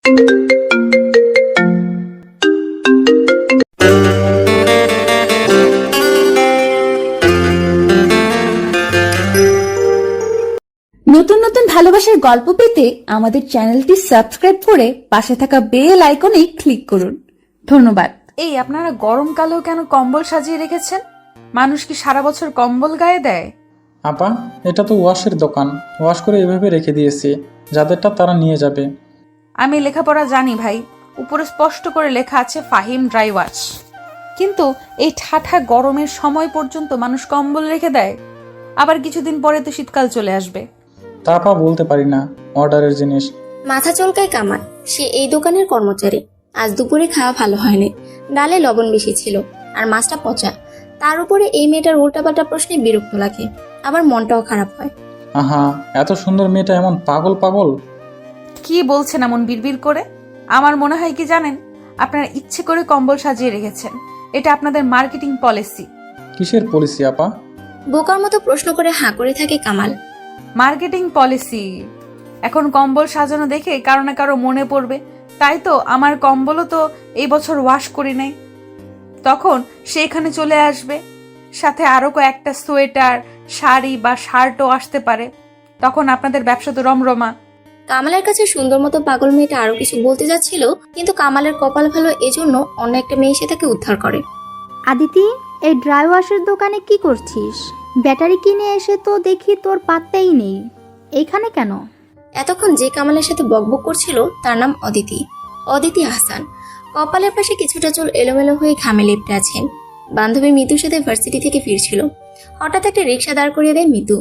নতুন নতুন ভালোবাসার গল্প পেতে আমাদের চ্যানেলটি সাবস্ক্রাইব করে পাশে থাকা বেল আইকনে ক্লিক করুন। ধন্যবাদ। এই আপনারা গরমকালেও কেন কম্বল সাজিয়ে রেখেছেন? মানুষ কি সারা বছর কম্বল গায়ে দেয়? আপা, এটা তো ওয়াশের দোকান, ওয়াশ করে এভাবে রেখে দিয়েছি, যাদেরটা তারা নিয়ে যাবে। আমি লেখাপড়া জানি ভাই, উপরে স্পষ্ট করে লেখা আছে ফাহিম ড্রাই ওয়াশ। কিন্তু এই ঠাঠা গরমের সময় পর্যন্ত মানুষ কম্বল রেখে দেয়, আবার কিছুদিন পরে তো শীতকাল চলে আসবে। তা আপা বলতে পারি না, অর্ডারের জিনিস। মাথা চলকায় কামাল। সে এই দোকানের কর্মচারী। আজ দুপুরে খাওয়া ভালো হয়নি, ডালে লবণ বেশি ছিল আর মাছটা পচা। তার উপরে এই মেয়েটার উল্টাপাল্টা প্রশ্নে বিরক্ত লাগে, আবার মনটাও খারাপ হয়। আহা, এত সুন্দর মেয়েটা এমন পাগল পাগল। কি বলছেন এমন বিড়বিড় করে? আমার মনে হয় কি জানেন, আপনারা ইচ্ছে করে কম্বল সাজিয়ে রেখেছেন। এটা আপনাদের মার্কেটিং পলিসি। কিসের পলিসি আপা? বোকার মতো প্রশ্ন করে হাঁ করে থাকে কামাল। Marketing policy. এখন কম্বল সাজানো দেখে কারো না কারো মনে পড়বে, তাই তো আমার কম্বলও তো এই বছর ওয়াশ করি নাই। তখন সে এখানে চলে আসবে, সাথে আরো কয়েকটা সোয়েটার, শাড়ি বা শার্টও আসতে পারে। তখন আপনাদের ব্যবসা তো রমরমা। কামালের কাছে সুন্দর মতো পাগল মেয়েটা আরো কিছু বলতে যাচ্ছিল, কিন্তু কামালের কপাল ভালো, এজন্য অন্য একটা মেয়ে এসে তাকে উদ্ধার করে। আদিতি, এই ড্রাই ওয়াশের দোকানে কি করছিস? ব্যাটারি কিনে এসে তো দেখি তোর পাত্তাই নেই, এইখানে কেন? এতক্ষণ যে কামালের সাথে বকবক করছিল তার নাম অদিতি, অদিতি আহসান। কপালের পাশে কিছুটা চুল এলোমেলো হয়ে ঘামে লেপ্টে আছেন। বান্ধবী মিতুর সাথে ভার্সিটি থেকে ফিরছিল, হঠাৎ একটা রিক্সা দাঁড় করিয়ে দেয় মিতু।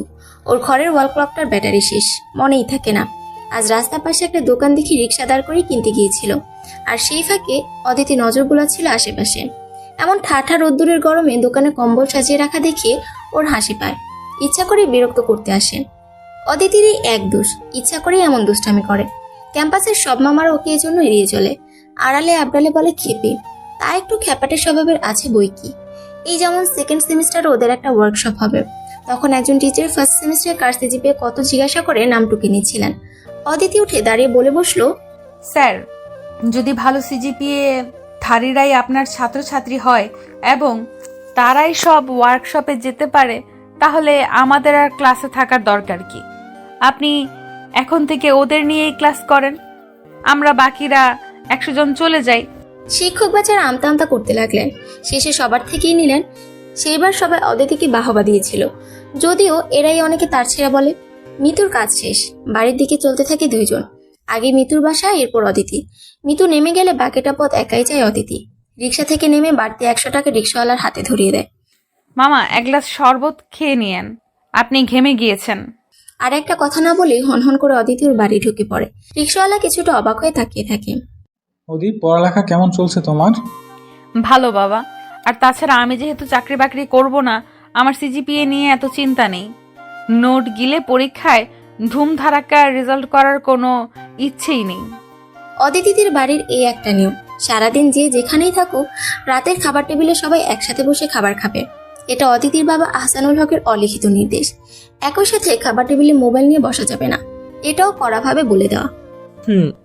ওর ঘরের ওয়াল ক্লকটার ব্যাটারি শেষ, মনেই থাকে না। আজ রাস্তার পাশে একটা দোকান দেখি রিক্সা দাঁড় করে কিনতে গিয়েছিল, আর সেই ফাঁকে অদিতি নজর বোলাচ্ছিল আশেপাশে। এমন ঠাঠা রোদ্দুরের গরমে দোকানে কম্বল সাজিয়ে রাখা দেখে ওর হাসি পায়, ইচ্ছা করে বিরক্ত করতে আসে। অদিতির এই এক দোষ, ইচ্ছা করেই এমন দুষ্টামি করে। ক্যাম্পাসের সব মামারা ওকে এই জন্য এড়িয়ে চলে, আড়ালে আবডালে বলে খেপে। তা একটু খ্যাপাটে স্বভাবের আছে বই কি। এই যেমন সেকেন্ড সেমিস্টারে ওদের একটা ওয়ার্কশপ হবে, তখন একজন টিচার ফার্স্ট সেমিস্টারে কার সিজিপিএ কত জিজ্ঞাসা করে নামটুকে নিচ্ছিলেন। অদিতি উঠে দাঁড়িয়ে বলে বসলো, স্যার, যদি ভালো সিজিপিএ ধারীরাই আপনার ছাত্রছাত্রী হয় এবং তারাই সব ওয়ার্কশপে যেতে পারে, তাহলে আমাদের আর ক্লাসে থাকার দরকার কি? আপনি এখন থেকে ওদের নিয়েই ক্লাস করেন, আমরা বাকিরা 100 জন চলে যাই। শিক্ষক বাচ্চারা আমতা আমতা করতে লাগলেন, শেষে সবার থেকেই নিলেন। সেইবার সবাই অদিতিকে বাহবা দিয়েছিল, যদিও এরাই অনেকে তার ছেড়া বলে। মিতুর কাজ শেষ, বাড়ির দিকে চলতে থাকে দুইজন। আগে মিতুর বাসা, এরপর অদিতি। মিতু নেমে গেলে বাকিটা পথ একাই যায় অদিতি। রিক্সা থেকে নেমে বাড়তি 100 টাকা রিক্সাওয়ালার হাতে ধরিয়ে দেয়। মামা, এক গ্লাস শরবত খেয়ে নিয়েন, আপনি ঘেমে গিয়েছেন। আর একটা কথা না বলে হনহন করে অদিতি ওর বাড়ি ঢুকে পড়ে। রিক্সাওয়ালা কিছুটা অবাক হয়ে তাকিয়ে থাকে। ওদি, পড়ালেখা কেমন চলছে তোমার? ভালো বাবা, আর তাছাড়া আমি যেহেতু চাকরি বাকরি করব না, আমার সিজিপিএ নিয়ে এত চিন্তা নেই। নোট গিলে পরীক্ষায় ধুমধারাক্কা রেজাল্ট করার কোনো ইচ্ছেই নেই। অদিতিদের বাড়ির এই একটা নিয়ম, সারাদিন যে যেখানেই থাকুক, রাতের খাবার টেবিলে সবাই একসাথে বসে খাবার খাবে। এটা অদিতির বাবা আহসানুল হকের অলিখিত নির্দেশ। একই সাথে খাবার টেবিলে মোবাইল নিয়ে বসা যাবে না, এটাও কড়াভাবে বলে দেওয়া।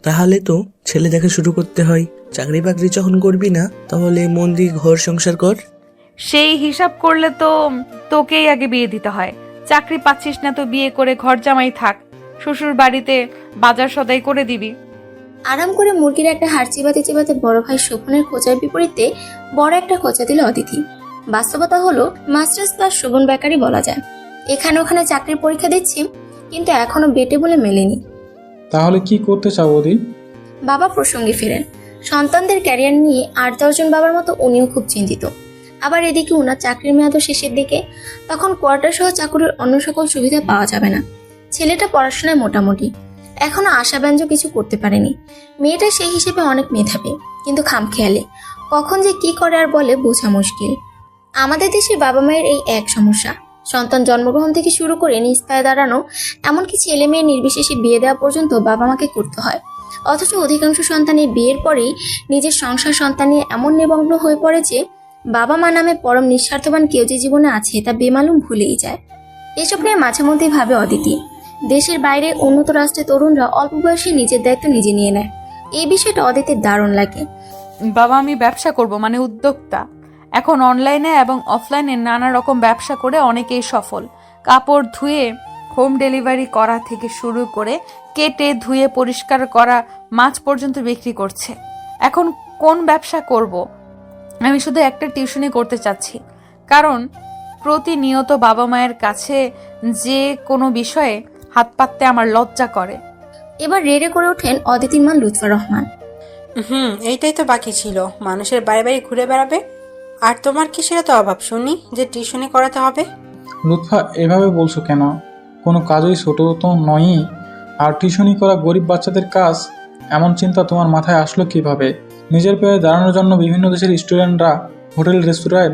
তাহলে তো ছেলে দেখা শুরু করতে হয়। চাকরি বাকরি যখন করবি না, তাহলে মন দিয়ে ঘর সংসার কর। সেই হিসাব করলে তো তোকেই আগে বিয়ে দিতে হয়। চাকরি পাচ্ছিস না তো বিয়ে করে ঘর জামাই থাক, শ্বশুর বাড়িতে বাজার সদাই করে দিবি। আরাম করে মুরগির একটা হাড় চিবাতে চিবাতে বড় ভাই শোভনের খোঁচার বিপরীতে বড় একটা খোঁচা দিল অদিতি। বাস্তবতা হলো মাস্টার্স পাস শোভন বেকারি বলা যায়। এখানে ওখানে চাকরির পরীক্ষা দিচ্ছি, কিন্তু এখনো বেটে বলে মেলেনি। তাহলে কি করতে চাও ওদি? বাবা প্রসঙ্গে ফেরেন। সন্তানদের ক্যারিয়ার নিয়ে 8-10 জন বাবার মতো উনিও খুব চিন্তিত। আবার এদিকে ওনার চাকরির মেয়াদও শেষের দিকে, তখন কোয়ার্টার সহ চাকরির অন্য সকল সুবিধা পাওয়া যাবে না। ছেলেটা পড়াশোনায় মোটামুটি, এখনো আশাব্যঞ্জক কিছু করতে পারেনি। মেয়েটা সেই হিসেবে অনেক মেধাবী, কিন্তু খামখেয়ালে, কখন যে কি করে আর বলে বোঝা মুশকিল। আমাদের দেশের বাবা মায়ের এই এক সমস্যা, সন্তান জন্মগ্রহণ থেকে শুরু করে নিজ পায়ে দাঁড়ানো, এমনকি ছেলে মেয়ে নির্বিশেষে বিয়ে দেওয়া পর্যন্ত বাবা মাকে করতে হয়। অথচ অধিকাংশ সন্তানের বিয়ের পরেই নিজের সংসার সন্তান নিয়ে এমন নিমগ্ন হয়ে পড়ে যে বাবা মা নামে পরম নিঃস্বার্থবান কেউ যে জীবনে আছে তা বেমালুম ভুলেই যায়। এসব নিয়ে মাঝে মধ্যে ভাবে অদিতি। দেশের বাইরে উন্নত রাষ্ট্রের তরুণরা অল্প বয়সে নিজের দায়িত্ব নিজে নিয়ে নেয়, এই বিষয়টা অদিতির দারুণ লাগে। বাবা, আমি ব্যবসা করব, মানে উদ্যোক্তা। এখন অনলাইনে এবং অফলাইনে নানা রকম ব্যবসা করে অনেকেই সফল। কাপড় ধুয়ে হোম ডেলিভারি করা থেকে শুরু করে কেটে ধুয়ে পরিষ্কার করা মাছ পর্যন্ত বিক্রি করছে। এখন কোন ব্যবসা করব? আমি শুধু একটা টিউশনি করতে চাচ্ছি, কারণ প্রতিনিয়ত বাবা মায়ের কাছে যে কোনো বিষয়ে হাত পাততে আমার লজ্জা করে। এবার রেড়ে করে ওঠেন অদিতির মা লুৎফা রহমান। এইটাই তো বাকি ছিল, মানুষের বাড়ি বাড়ি ঘুরে বেড়াবে। আর তোমার কিসের এত অভাব শুনি যে টিউশনি করাতে হবে? লুৎফা, এভাবে বলছো কেন? কোনো কাজই ছোট তো নয়ই। আর টিউশনি করা গরিব বাচ্চাদের কাজ, এমন চিন্তা তোমার মাথায় আসলো কিভাবে? নিজের পায়ে দাঁড়ানোর জন্য বিভিন্ন দেশের স্টুডেন্টরা হোটেল রেস্তোরাঁয়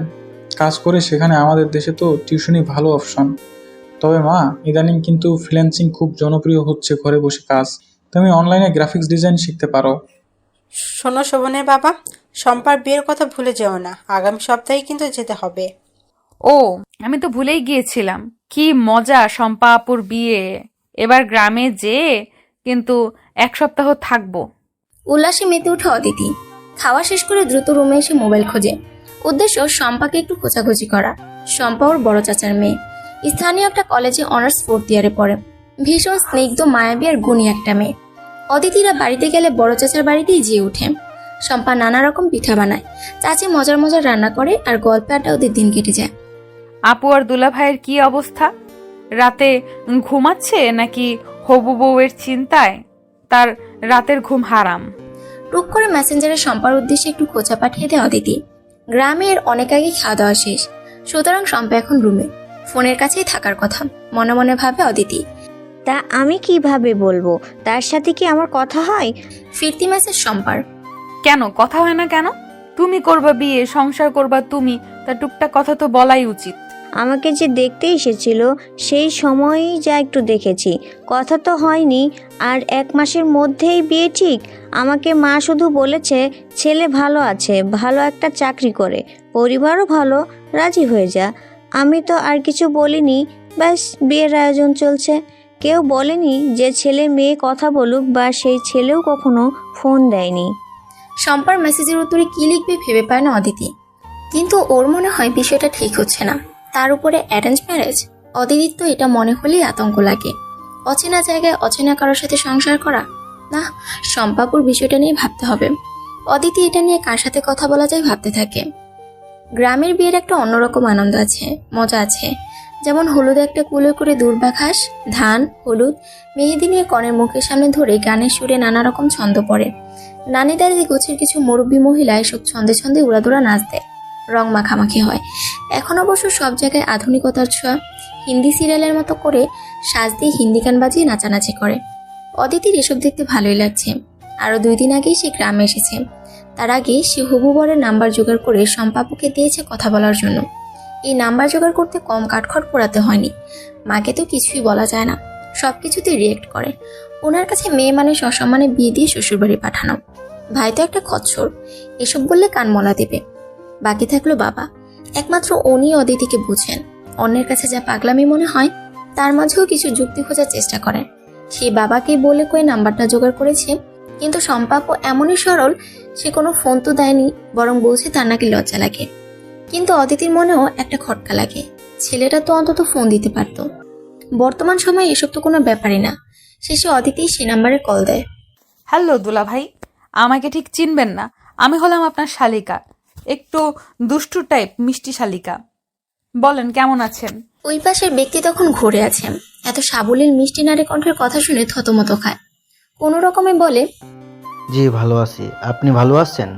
কাজ করে, সেখানে আমাদের দেশে তো টিউশনি ভালো অপশন। তবে মা, ইদানিং কিন্তু ফ্রিল্যান্সিং খুব জনপ্রিয় হচ্ছে, ঘরে বসে কাজ। তুমি অনলাইনে গ্রাফিক্স ডিজাইন শিখতে পারো। শোনো শোভনের বাবা, শম্পার বিয়ের কথা ভুলে যেও না, আগামী সপ্তাহে কিন্তু যেতে হবে। ও, আমি তো ভুলেই গিয়েছিলাম। কি মজা শম্পা আপুর বিয়ে! এবার গ্রামে যেয়ে কিন্তু 1 সপ্তাহ থাকবো। উল্লাসে মেতে ওঠে অদিতি। খাওয়া শেষ করে দ্রুত রুমে এসে মোবাইল খোঁজে। উদ্দেশ্য শম্পাকে একটু খোঁজাখুঁজি করা। শম্পা ওর বড় চাচার মেয়ে, স্থানীয় একটা কলেজে অনার্স 4th ইয়ারে পড়ে। ভীষণ স্নিগ্ধ, মায়াবী আর গুণী একটা মেয়ে। অদিতিরা বাড়িতে গেলে বড় চাচার বাড়িতেই যেয়ে ওঠে। শম্পা নানা রকম পিঠা বানায়, চাচি মজার মজার রান্না করে, আর গল্পে আড্ডা ওদের দিন কেটে যায়। আপু আর দুলা ভাইয়ের কি অবস্থা? রাতে ঘুমাচ্ছে নাকি হবু বউয়ের চিন্তায় তার রাতের ঘুম হারাম? টুক করে মেসেঞ্জারে শম্পার উদ্দেশ্যে একটু খোঁচা পাঠিয়ে দেয় অদিতি। গ্রামের অনেক আগে খাওয়া দাওয়া শেষ, সুতরাং শম্পা এখন রুমে, ফোনের কাছেই থাকার কথা মনে মনে ভাবে অদিতি। তা আমি কিভাবে বলবো? তার সাথে কি আমার কথা হয়? ফিরতি মেসেজ শম্পার। কেন কথা হয় না কেন? তুমি করবা বিয়ে, সংসার করবা তুমি, তা টুকটাক কথা তো বলাই উচিত। আমাকে যে দেখতে এসেছিল সেই সময়ই যা একটু দেখেছি, কথা তো হয়নি। আর 1 মাসের মধ্যেই বিয়ে ঠিক? আমাকে মা শুধু বলেছে ছেলে ভালো আছে, ভালো একটা চাকরি করে, পরিবারও ভালো, রাজি হয়ে যা। আমি তো আর কিছু বলিনি, ব্যাস বিয়ের আয়োজন চলছে। কেউ বলেনি যে ছেলে মেয়ে কথা বলুক, বা সেই ছেলেও কখনো ফোন দেয়নি। শম্পার মেসেজের উত্তরে কি লিখবে ভেবে পায় না অদিতি, কিন্তু ওর মনে হয় বিষয়টা ঠিক হচ্ছে না। তার উপরে অ্যারেঞ্জ ম্যারেজ। অদিতির তো এটা মনে হলেই আতঙ্ক লাগে। অচেনা জায়গায় অচেনা কারোর সাথে সংসার করা, না, শম্পাপুর বিষয়টা নিয়ে ভাবতে হবে। অদিতি এটা নিয়ে কার সাথে কথা বলা যায় ভাবতে থাকে। গ্রামের বিয়ের একটা অন্যরকম আনন্দ আছে, মজা আছে। যেমন হলুদে একটা কুলো করে দূর্বা ঘাস, ধান, হলুদ, মেহেদি নিয়ে কনের মুখের সামনে ধরে গানের সুরে নানা রকম ছন্দ পড়ে। নানি দাদি গোছের কিছু মুরব্বী মহিলা এসব ছন্দে ছন্দে উড়াদুরা নাচ দেয়, রং মাখামাখি হয়। এখন অবশ্য সব জায়গায় আধুনিকতার ছোঁয়া। হিন্দি সিরিয়ালের মতো করে সাজ দিয়ে হিন্দি গান বাজিয়ে নাচানাচি করে। অদিতির এসব দেখতে ভালোই লাগছে। আরও 2 দিন আগেই সে গ্রামে এসেছে। তার আগে সে হবু বরের নাম্বার জোগাড় করে শম্পাপুকে দিয়েছে কথা বলার জন্য। এই নাম্বার জোগাড় করতে কম কাঠখড় পোড়াতে হয়নি। মাকে তো কিছুই বলা যায় না, সব কিছুতেই রিয়েক্ট করে। ওনার কাছে মেয়ে মানে সসম্মানে বিয়ে দিয়ে শ্বশুরবাড়ি পাঠানো। ভাই তো একটা খচ্চর, এসব বললে কান মলা দেবে। বাকি থাকলো বাবা, একমাত্র উনি অদিতিকে বুঝেন। অন্যের কাছে যা পাগলামি মনে হয়, তার মাঝেও কিছু যুক্তি খোঁজার চেষ্টা করেন। সেই বাবাকে বলে কয়ে নাম্বারটা জোগাড় করেছে, কিন্তু শম্পাপু এমনই সরল, সে কোনো ফোন তো দেয়নি, বরং বলছে তার নাকি লজ্জা লাগে। কিন্তু অদিতির মনেও একটা খটকা লাগে, ছেলেটা তো অন্তত ফোন দিতে পারত। বর্তমান সময়ে এসব তো কোনো ব্যাপারই না। শেষে অদিতি সে নাম্বারে কল দেয়। হ্যালো দুলা ভাই, আমাকে ঠিক চিনবেন না, আমি হলাম আপনার শালিকা, একটু দুষ্টু টাইপ, মিষ্টি শালিকা। বলেন কেমন আছেন? ওই পাশের ব্যক্তি তখন ঘুরে আছেন। এত সাবলীল মিষ্টি নারী কণ্ঠের কথা শুনে থতমত খায়। কোনো রকমে বলে, জি ভালো আছি, আপনি ভালো আছেন?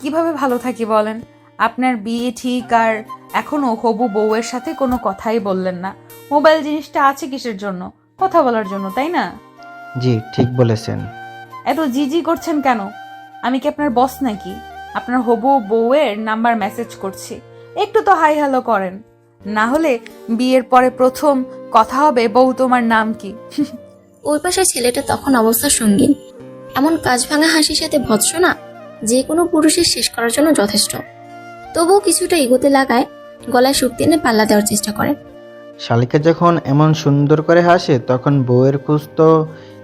কিভাবে ভালো থাকি বলেন? আপনার বিয়ে ঠিক, আর এখনো হবু বউয়ের সাথে কোনো কথাই বললেন না। মোবাইল জিনিসটা আছে কিসের জন্য? কথা বলার জন্য, তাই না? জি ঠিক বলেছেন। এত জিজি করছেন কেন? আমি কি আপনার বস নাকি? আপনার হবু বউয়ের নাম্বার মেসেজ করছি, একটু তো হাই হ্যালো করেন। না হলে বিয়ের পরে প্রথম কথা হবে, বউ তোমার নাম কি? ওই পাশের ছেলেটা তখন অবস্থা সঙ্গীন। এমন কাজ ভাঙা হাসির সাথে ভৎসনা যে কোনো পুরুষের শেষ করার জন্য যথেষ্ট। তবুও কিছুটা এগোতে লাগায়, গলায় সুখ টেনে পাল্লা দেওয়ার চেষ্টা করে। শালিকা যখন এমন সুন্দর করে হাসে, তখন বউয়ের খোঁজ তো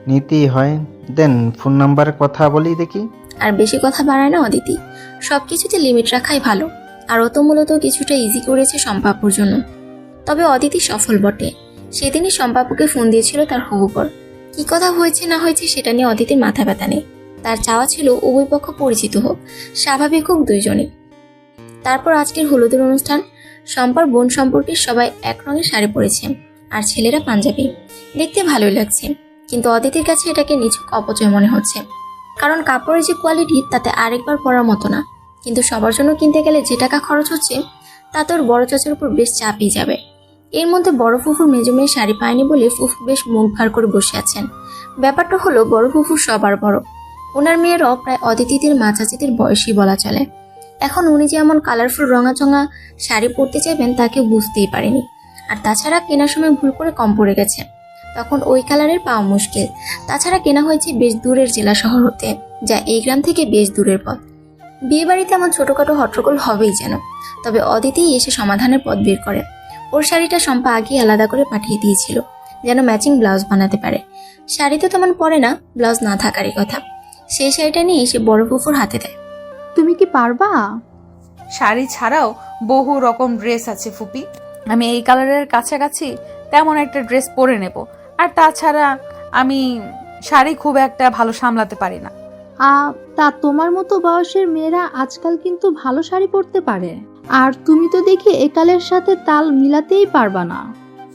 নিতেই হয়। দেন ফোন নাম্বারের কথা বলি দেখি। আর বেশি কথা বাড়ায় না অদিতি, সবকিছুতে লিমিট রাখাই ভালো। আর ও তো মূলত কিছুটা ইজি করেছে সম্পাপুর জন্য। তবে অদিতি সফল বটে। সেদিনই সম্পাপুকে ফোন দিয়েছিল তার হবু বর। কি কথা হয়েছে না হয়েছে সেটা নিয়ে অদিতির মাথা ব্যথা নেই। তার চাওয়া ছিল উভয় পক্ষ পরিচিত হোক, স্বাভাবিক হোক দুইজনই। তারপর আজকের হলুদের অনুষ্ঠান। সম্পার বোন সম্পর্কে সবাই এক রঙের শাড়ি পরেছে, আর ছেলেরা পাঞ্জাবি। দেখতে ভালোই লাগছে, কিন্তু অদিতির কাছে এটাকে নিছক অপচয় মনে হচ্ছে। কারণ কাপড়ের যে কোয়ালিটি তাতে আরেকবার পরার মতো না। কিন্তু সবার জন্য কিনতে গেলে যে টাকা খরচ হচ্ছে তাতে ওর বড় চাচার উপর বেশ চাপই যাবে। এর মধ্যে বড় ফুফুর মেজো মেয়ে শাড়ি পায়নি বলে ফুফু বেশ মুখ ভার করে বসে আছেন। ব্যাপারটা হলো বড় ফুফু সবার বড়। ওনার মেয়েরাও প্রায় অদিতিদের মা চাচিদের বয়সী বলা চলে। এখন উনি যে এমন কালারফুল রঙাচঙা শাড়ি পরতে চাইবেন তাকে বুঝতেই পারেনি। আর তাছাড়া কেনার সময় ভুল করে কম পড়ে গেছে, তখন ওই কালারের পাওয়া মুশকিল। তাছাড়া কেনা হয়েছে বেশ দূরের জেলা শহর হতে, যা এই গ্রাম থেকে বেশ দূরের পথ। বিয়ে বাড়িতে এমন ছোটখাটো হট্টগোল হবেই যেন। তবে অদিতিই এসে সমাধানের পথ বের করে। ওর শাড়িটা শম্পা আগে আলাদা করে পাঠিয়ে দিয়েছিল, যেন ম্যাচিং ব্লাউজ বানাতে পারে। শাড়ি তো তেমন পরে না, ব্লাউজ না থাকারই কথা। সেই শাড়িটা নিয়ে এসে বড় ফুফুর হাতে দেয়। তুমি কি পারবা? শাড়ি ছাড়াও বহু রকম ড্রেস আছে ফুপি। আমি এই কালারের কাছাকাছি তেমন একটা ড্রেস পরে নেব। আর তাছাড়া আমি শাড়ি খুব একটা ভালো সামলাতে পারি না। তা তোমার মতো বয়সের মেয়েরা আজকাল কিন্তু ভালো শাড়ি পরতে পারে। আর তুমি তো দেখি একালের সাথে তাল মিলাতেই পারবা না।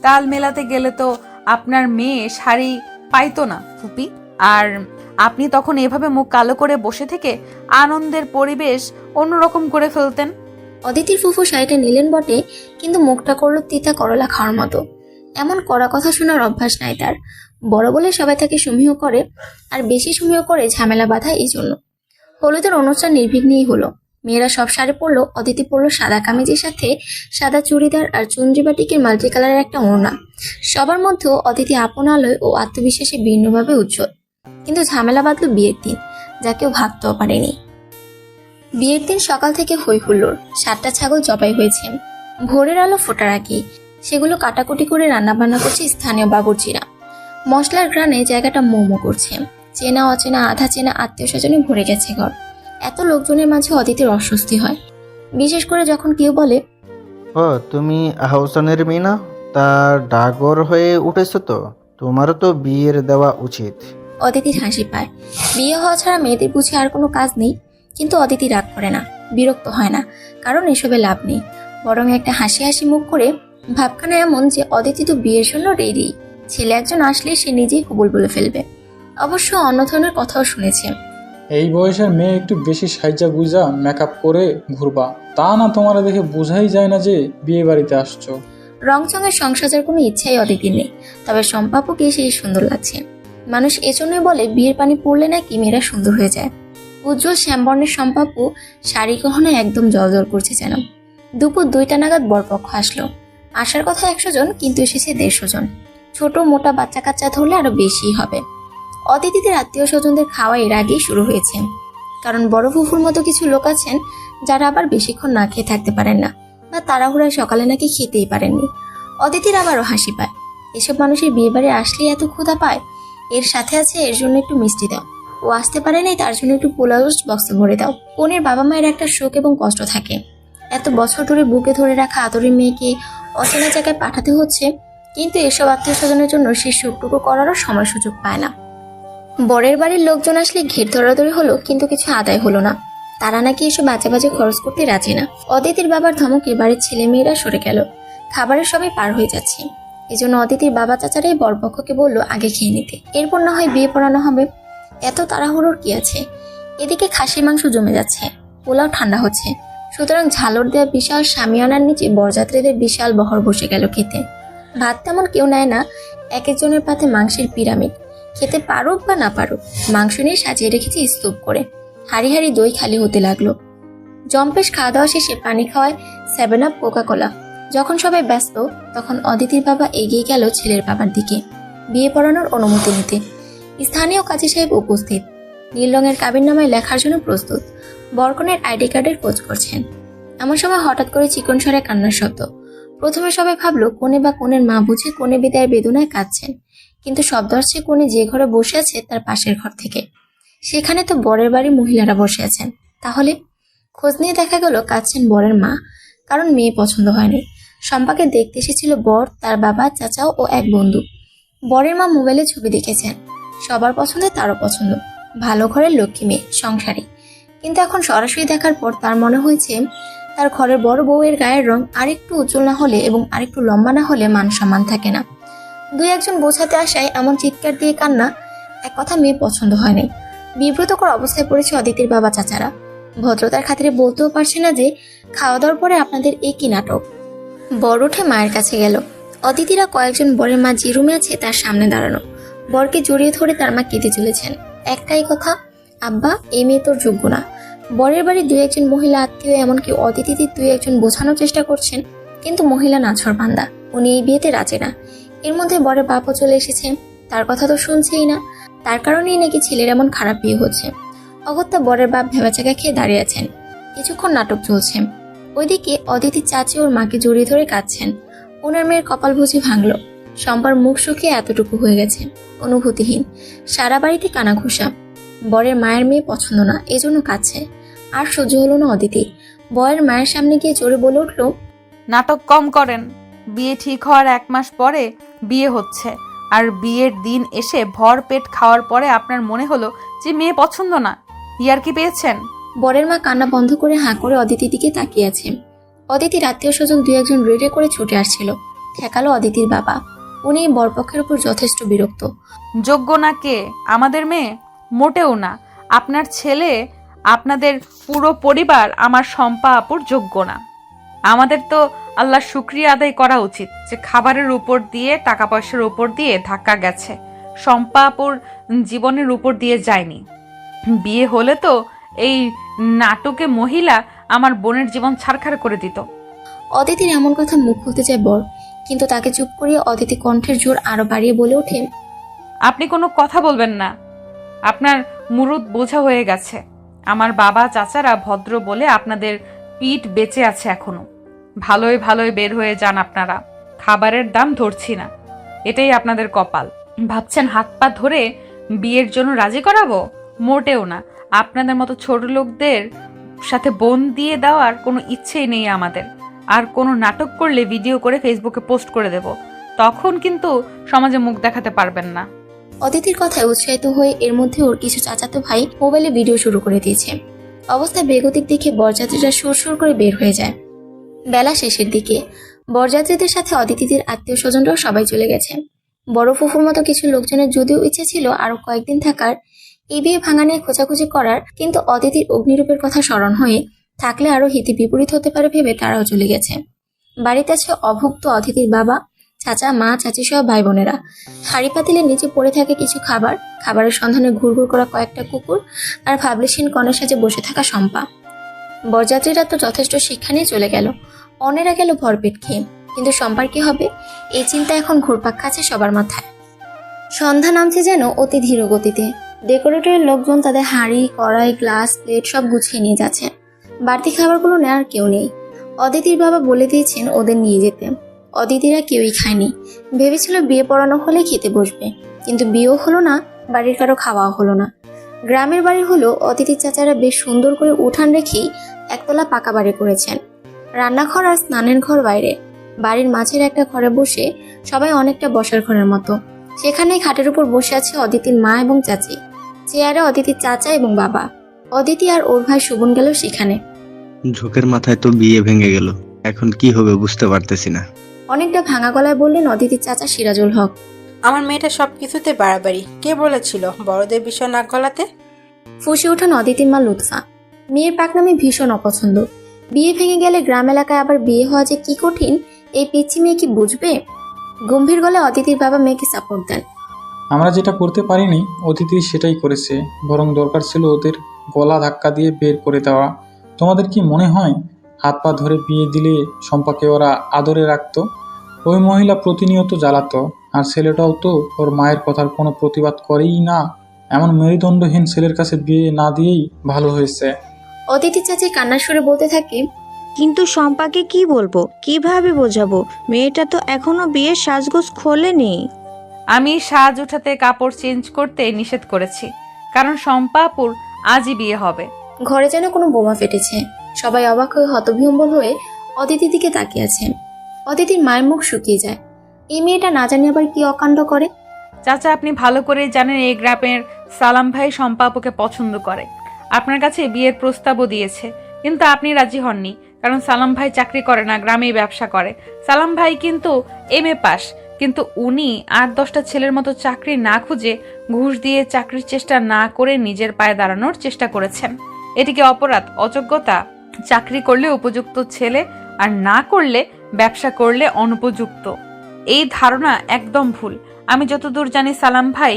তাল মেলাতে গেলে তো আপনার মেয়ে শাড়ি পাইতো না ফুপি। আর আপনি তখন এভাবে মুখ কালো করে বসে থেকে আনন্দের পরিবেশ অন্যরকম করে ফেলতেন। অদিতির ফুফু শাড়িটা নিলেন বটে, কিন্তু মুখটা করলো তিতা করলা খাওয়ার মতো। এমন কড়া কথা শোনার অভ্যাস নাই তার। বড় বলে সবাই তাকে সমীহ করে, আর বেশি সমীহ করে ঝামেলা বাঁধা এই জন্য। হলুদের অনুষ্ঠান নির্বিঘ্নেই হলো। মেয়েরা সব শাড়ি পরলো, অদিতি পরলো সাদা কামিজের সাথে সাদা চুড়িদার আর চুনরি বাটিকের মাল্টি কালারের একটা ওড়না। সবার মধ্যেও অদিতি আপন আলোয় ও আত্মবিশ্বাসে ভিন্নভাবে উজ্জ্বল। কিন্তু ঝামেলা বাঁধলো বিয়ের দিন, যা কেউ ভাবতেও পারেনি। বিয়ের দিন সকাল থেকে হই হুল্লোড়। 7টা ছাগল জবাই হয়েছে। ভোরের আলো ফোটার আগেই সেগুলো কাটাকুটি করে রান্নাবান্না করছে স্থানীয় বাবুর্চিরা। মশলার ঘ্রাণে জায়গাটা মোমো করছে। চেনা অচেনা আধা চেনা আত্মীয় স্বজনে ভরে গেছে ঘর। এত লোকজনের মাঝে অদিতির অস্বস্তি হয়, বিশেষ করে যখন কেউ বলে, ও তুমি আহসানের মেয়ে না? তা ডাগর হয়ে উঠেছো তো, তোমারও তো বিয়ের দেওয়া উচিত। অদিতির হাসি পায়। বিয়ে হওয়া ছাড়া মেয়েদের বুঝে আর কোনো কাজ নেই। কিন্তু অদিতি রাগ করে না, বিরক্ত হয় না, কারণ এসবে লাভ নেই। বরং একটা হাসি হাসি মুখ করে ভাবখানা এমন যে অদিতি তো বিয়ের জন্য রেডি। ছেলে একজন আসলে সে নিজেই কবুল বলে ফেলবে। অবশ্য অন্য ধরনের কথাও শুনেছে। এই বয়সের মেয়ে একটু বেশি সাইজা গুইজা মেকআপ করে ঘুরবা, তা না তোমারা দেখে বোঝাই যায় না যে বিয়ে বাড়িতে আসছো। রংচঙের সংসারের কোনো ইচ্ছাই অদিতির নেই। তবে সম্পাপুকে সেই সুন্দর লাগছে। মানুষ এজন্যই বলে বিয়ের পানি পড়লে নাকি মেয়েরা সুন্দর হয়ে যায়। উজ্জ্বল শ্যামবর্ণের সম্পাপু শাড়ি গহনে একদম জলজল করছে যেন। দুপুর 2টা নাগাদ বরপক্ষ আসলো। আসার কথা 100 জন, কিন্তু এসেছে 150 জন। ছোট মোটা বাচ্চা কাচ্চা ধরলে আরো বেশি হবে। অতিথিদের আত্মীয় স্বজনদের খাওয়া এর আগেই শুরু হয়েছে। কারণ বড় ফুফুর মতো কিছু লোক আছেন যারা আবার বেশিক্ষণ না খেয়ে থাকতে পারেন না, বা তাড়াহুড়ায় সকালে নাকি খেতেই পারেননি। অদিতির আবারও হাসি পায়। এসব মানুষের বিয়ে বাড়ি আসলেই এত ক্ষুধা পায়। এর সাথে আছে এর জন্য একটু মিষ্টি দাও, ও আসতে পারে নাই তার জন্য একটু পোলাও বক্সে ভরে দাও। বোনের বাবা মায়ের একটা শোক এবং কষ্ট থাকে। এত বছর ধরে বুকে ধরে রাখা আদরের মেয়েকে অচেনা জায়গায় পাঠাতে হচ্ছে, কিন্তু এসব আত্মীয় স্বজনের জন্য সে শোকটুকু করারও সময় সুযোগ পায় না। বরের বাড়ির লোকজন আসলে ঘের ধরাধরি হলো, কিন্তু কিছু আদায় হলো না। তারা নাকি এসব বাজে বাজে খরচ করতে রাজি না। অদিতির বাবার ধমকে বাড়ির ছেলে মেয়েরা সরে গেল। খাবারের সবাই পার হয়ে যাচ্ছে। এজন্য অদিতির বাবা চাচারাই বরপক্ষকে বললো আগে খেয়ে নিতে, এরপর না হয় বিয়ে পড়ানো হবে। এত তাড়াহুড়োর কি আছে? এদিকে খাসির মাংস জমে যাচ্ছে, পোলাও ঠান্ডা হচ্ছে। সুতরাং ঝালর দেওয়া বিশাল শামিয়ানার নিচে বরযাত্রীদের বিশাল বহর বসে গেল খেতে। ভাত তেমন কেউ নেয় না, এক একজনের পাতে মাংসের পিরামিড। খেতে পারুক বা না পারুক, মাংস নিয়ে সাজিয়ে রেখেছি স্তূপ করে। হাড়ি হাড়ি দই খালি হতে লাগলো। জম্পেশ খাওয়া দাওয়া শেষে পানি খাওয়ায় 7 আপ কোকা কোলা। যখন সবাই ব্যস্ত, তখন অদিতির বাবা এগিয়ে গেল ছেলের বাবার দিকে বিয়ে পড়ানোর অনুমতি নিতে। স্থানীয় কাজী সাহেব উপস্থিত, নীল রঙের কাবিননামায় লেখার জন্য প্রস্তুত। বরকনের আইডি কার্ডের খোঁজ করছেন। এমন সময় হঠাৎ করে চিকন স্বরে কান্নার শব্দ। প্রথমে সবাই ভাবলো কনে বা কনের মা বুঝে কনে বিদায়ের বেদনায় কাঁদছেন, কিন্তু শব্দ আসছে কোণে যে ঘরে বসে আছে তার পাশের ঘর থেকে। সেখানে তো বরের বাড়ির মহিলারা বসে আছেন। তাহলে খোঁজ নিয়ে দেখা গেল কাঁদছেন বরের মা, কারণ মেয়ে পছন্দ হয়নি। শম্পাকে দেখতে এসেছিল বর, তার বাবা, চাচাও ও এক বন্ধু। বরের মা মোবাইলে ছবি দেখেছেন, সবার পছন্দে তারও পছন্দ, ভালো ঘরের লক্ষ্মী মেয়ে, সংসারী। কিন্তু এখন সরাসরি দেখার পর তার মনে হয়েছে তার ঘরের বড় বউয়ের গায়ের রং আরেকটু উজ্জ্বল না হলে এবং আরেকটু লম্বা না হলে মান সম্মান থাকে না। দুই একজন বোঝাতে আসায় এমন চিৎকার দিয়ে কান্না, এক কথা মেয়ে পছন্দ হয়নি। বিব্রতকর অবস্থায় পড়েছে অদিতির বাবা চাচারা। ভদ্রতার খাতিরে বলতেও পারছে না যে খাওয়া দাওয়ার পরে আপনাদের এ কি নাটক। বর উঠে মায়ের কাছে গেল। অদিতিরা কয়েকজন বরের মা যে রুমে আছে তার সামনে দাঁড়ানো। বরকে জড়িয়ে ধরে তার মা কেঁদে চলেছেন। একটাই কথা, আব্বা এই মেয়ে তোর যোগ্য না। বরের বাড়ির দুই একজন মহিলা আত্মীয়, এমনকি অতিথিদের দুই একজন বোঝানোর চেষ্টা করছেন, কিন্তু মহিলা নাছোড়বান্দা, উনি এই বিয়েতে রাজি না। এর মধ্যে বরের বাপও চলে এসেছে, তার কথা তো শুনছেই না। তার কারণেই নাকি ছেলের এমন খারাপ বিয়ে হচ্ছে। অগত্যা বরের বাপ ভেবাচাকা খেয়ে দাঁড়িয়ে আছেন। কিছুক্ষণ নাটক চলছে। ওইদিকে অদিতির চাচি ওর মাকে জড়িয়ে ধরে কাঁদছেন। ওনার মেয়ের কপাল বুঝি ভাঙল। শম্পার মুখ শুকিয়ে এতটুকু হয়ে গেছে, অনুভূতিহীন। সারা বাড়িতে কানাঘুষা। বরের মায়ের মেয়ে পছন্দ না, এজন্য কাঁদছে। আর সহ্য হলো না অদিতি। বরের মায়ের সামনে গিয়ে জোরে বলে উঠল, নাটক কম করেন। বিয়ে ঠিক হওয়ার 1 মাস পরে বিয়ে হচ্ছে, আর বিয়ের দিন এসে ভর পেট খাওয়ার পরে আপনার মনে হলো যে মেয়ে পছন্দ না। ইয়ার কি পেয়েছেন? বরের মা কান্না বন্ধ করে হাঁ করে অদিতির দিকে তাকিয়ে আছে। অদিতির আত্মীয় স্বজন দুই একজন রেডে করে ছুটে আসছিল। ঠেকালো অদিতির বাবা। উনি এই বরপক্ষের উপর যথেষ্ট বিরক্ত। যোগ্য না কে? আমাদের মেয়ে? মোটেও না। আপনার ছেলে, আপনাদের পুরো পরিবার আমার শম্পা আপুর যোগ্য না। আমাদের তো আল্লাহর শুকরিয়া আদায় করা উচিত যে খাবারের উপর দিয়ে, টাকা পয়সার উপর দিয়ে ধাক্কা গেছে, শম্পা আপুর জীবনের উপর দিয়ে যায়নি। বিয়ে হলে তো এই নাটকে মহিলা আমার বোনের জীবন ছারখার করে দিত। অদিতির এমন কথা মুখ খুলতে চায় বর, কিন্তু তাকে চুপ করিয়ে অদিতি কণ্ঠের জোর আরো বাড়িয়ে বলে ওঠে, আপনি কোনো কথা বলবেন না। আপনার মুরুদ বোঝা হয়ে গেছে। আমার বাবা চাচারা ভদ্র বলে আপনাদের পিঠ বেঁচে আছে এখনো। ভালোই ভালোই বের হয়ে যান আপনারা। খাবারের দাম ধরছি না, এটাই আপনাদের কপাল। ভাবছেন হাত পা ধরে বিয়ের জন্য রাজি করাবো? মোটেও না। আপনাদের মতো ছোট লোকদের সাথে বোন দিয়ে দেওয়ার কোনো ইচ্ছেই নেই আমাদের। আর কোনো নাটক করলে ভিডিও করে ফেসবুকে পোস্ট করে দেব, তখন কিন্তু সমাজে মুখ দেখাতে পারবেন না। অদিতির কথায় উৎসাহিত হয়ে এর মধ্যে ওর কিছু চাচাতো ভাই মোবাইলে ভিডিও শুরু করে দিয়েছে। অবস্থা বেগতিক দেখে বরযাত্রীরা সুর করে বের হয়ে যায়। বেলা শেষের দিকে বরযাত্রীদের সাথে অদিতিদের আত্মীয় স্বজনরাও সবাই চলে গেছে। বড় ফুফুর মতো কিছু লোকজনের যদিও ইচ্ছে ছিল আরো কয়েকদিন থাকার, এই বিয়ে ভাঙা নিয়ে খোঁজাখুঁজি করার, কিন্তু অদিতির অগ্নিরূপের কথা স্মরণ হয়ে থাকলে আরো হিতে বিপরীত হতে পারে ভেবে তারাও চলে গেছে। বাড়িতে আছে অভুক্ত অদিতির বাবা, চাচা, মা, চাচি সহ ভাই বোনেরা। হাড়ি পাতিলের নিচে পড়ে থাকে কিছু খাবার, খাবারের সন্ধানে ঘুরঘুর করা কয়েকটা কুকুর, আর ভাবলেশীন কনের সাজে বসে থাকা শম্পা। বরযাত্রীরা তো যথেষ্ট শিক্ষা নিয়ে চলে গেল, অনেরা গেল ভরপেট খেয়ে, কিন্তু শম্পার কি হবে এই চিন্তা এখন ঘুরপাক খাচ্ছে সবার মাথায়। সন্ধ্যা নামছে যেন অতি ধীর গতিতে। ডেকোরেটরের লোকজন তাদের হাঁড়ি, কড়াই, গ্লাস, প্লেট সব গুছিয়ে নিয়ে যাচ্ছে। বাড়তি খাবারগুলো নেওয়ার কেউ নেই। অদিতির বাবা বলে দিয়েছেন ওদের নিয়ে যেতে। অদিতিরা কেউই খায়নি। ভেবেছিল বিয়ে পড়ানো হলে খেতে বসবে, কিন্তু বিয়েও হলো না, বাড়ির কারো খাওয়াও হলো না। গ্রামের বাড়ি হলো অদিতির চাচারা বেশ সুন্দর করে উঠান রেখেই একতলা পাকা বাড়ি করেছেন। রান্নাঘর আর স্নানের ঘর বাইরে। বাড়ির মাঝের একটা ঘরে বসে সবাই অনেকটা বসার ঘরের মতো। সেখানেই খাটের উপর বসে আছে অদিতির মা এবং চাচি। চেয়ারে অদিতির চাচা এবং বাবা। অদিতি আর ওর ভাই শুভন গেল সেখানে। ঝোঁকের মাথায় তো বিয়ে ভেঙে গেল, এখন কি হবে বুঝতে পারতেছি না। অনেকটা ভাঙা গলায় বললেন অদিতির চাচা সিরাজুল হক। আমার মেয়েটা সবকিছুতে বাড়াবাড়ি। কে বলেছিল বড়দের বিষয় নাক গলাতে? ফুঁসে ওঠেন অদিতির মা লুৎফা। মেয়ের পাকনামি ভীষণ অপছন্দ। বিয়ে ভেঙে গেলে গ্রাম এলাকায় আবার বিয়ে হওয়া যে কি কঠিন, এই পিচ্ছি মেয়ে কি বুঝবে? গম্ভীর গলায় অদিতির বাবা মেয়েকে সাপোর্ট দেন। আমরা যেটা করতে পারিনি অতিথি সেটাই করেছে, বরং দরকার ছিল ওদের গলা ধাক্কা দিয়ে বের করে দেওয়া। তোমাদের কি মনে হয় হাত পা ধরে বিয়ে দিলে শম্পাকে ওরা আদরে রাখতো? ওই মহিলা প্রতিনিয়ত জ্বালাতো, আর ছেলেটাও তো ওর মায়ের কথার কোনো প্রতিবাদ করেই না। এমন মেরুদণ্ডহীন ছেলের কাছে বিয়ে না দিয়েই ভালো হয়েছে। অদিতি চাচি কান্নার সুরে বলতে থাকে, কিন্তু শম্পাকে কি বলবো, কিভাবে বোঝাবো? মেয়েটা তো এখনো বিয়ের সাজগোজ খোলেনি। আমি সাজ উঠাতে কাপড় চেঞ্জ করতে নিষেধ করেছি, কারণ শম্পাপুর আজই বিয়ে হবে। ঘরে যেন কোনো বোমা ফেটেছে। সবাই অবাক হয়ে হতবিহ্বল হয়ে অদিতির দিকে তাকিয়ে আছে। অদিতির মায়ের মুখ শুকিয়ে যায়। এই মেয়েটা না জানি আবার কি অকাণ্ড করে। চাচা, আপনি ভালো করে জানেন এই গ্রামের সালাম ভাই শম্পাপুকে পছন্দ করে। আপনার কাছে বিয়ের প্রস্তাবও দিয়েছে, কিন্তু আপনি রাজি হননি, কারণ সালাম ভাই চাকরি করে না, গ্রামেই ব্যবসা করে। সালাম ভাই কিন্তু MA পাস, কিন্তু উনি 8-10টা ছেলের মতো চাকরি না খুঁজে ঘুষ দিয়ে চাকরির চেষ্টা না করে নিজের পায়ে দাঁড়ানোর চেষ্টা করেছেন। এটিকে অপরাধ, অযোগ্যতা? চাকরি করলে উপযুক্ত ছেলে, আর না করলে ব্যবসা করলে অনুপযুক্ত। এই ধারণা একদম ভুল। আমি যতদূর জানি সালাম ভাই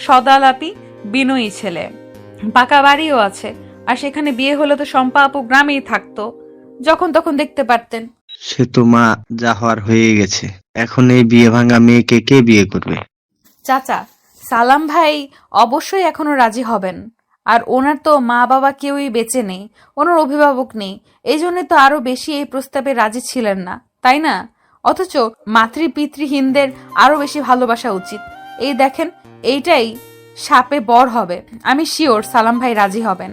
সদালাপি, বিনয়ী ছেলে, পাকা বাড়িও আছে। আর সেখানে বিয়ে হলে তো শম্পা আপু গ্রামেই থাকতো, যখন তখন দেখতে পারতেন। সে তো মা, যা হওয়ার হয়ে গেছে। এখন এই বিয়ে ভাঙা মেয়েকে কে বিয়ে করবে? চাচা, সালাম ভাই অবশ্যই এখনো রাজি হবেন। আর ওনার তো মা বাবা কেউই বেঁচে নেই, ওনার অভিভাবক নেই, এই জন্য তো আরো বেশি এই প্রস্তাবে রাজি ছিলেন না, তাই না? অথচ মাতৃপিতৃহীনদের আরো বেশি ভালোবাসা উচিত। এই দেখেন, এইটাই সাপে বর হবে। আমি শিওর সালাম ভাই রাজি হবেন।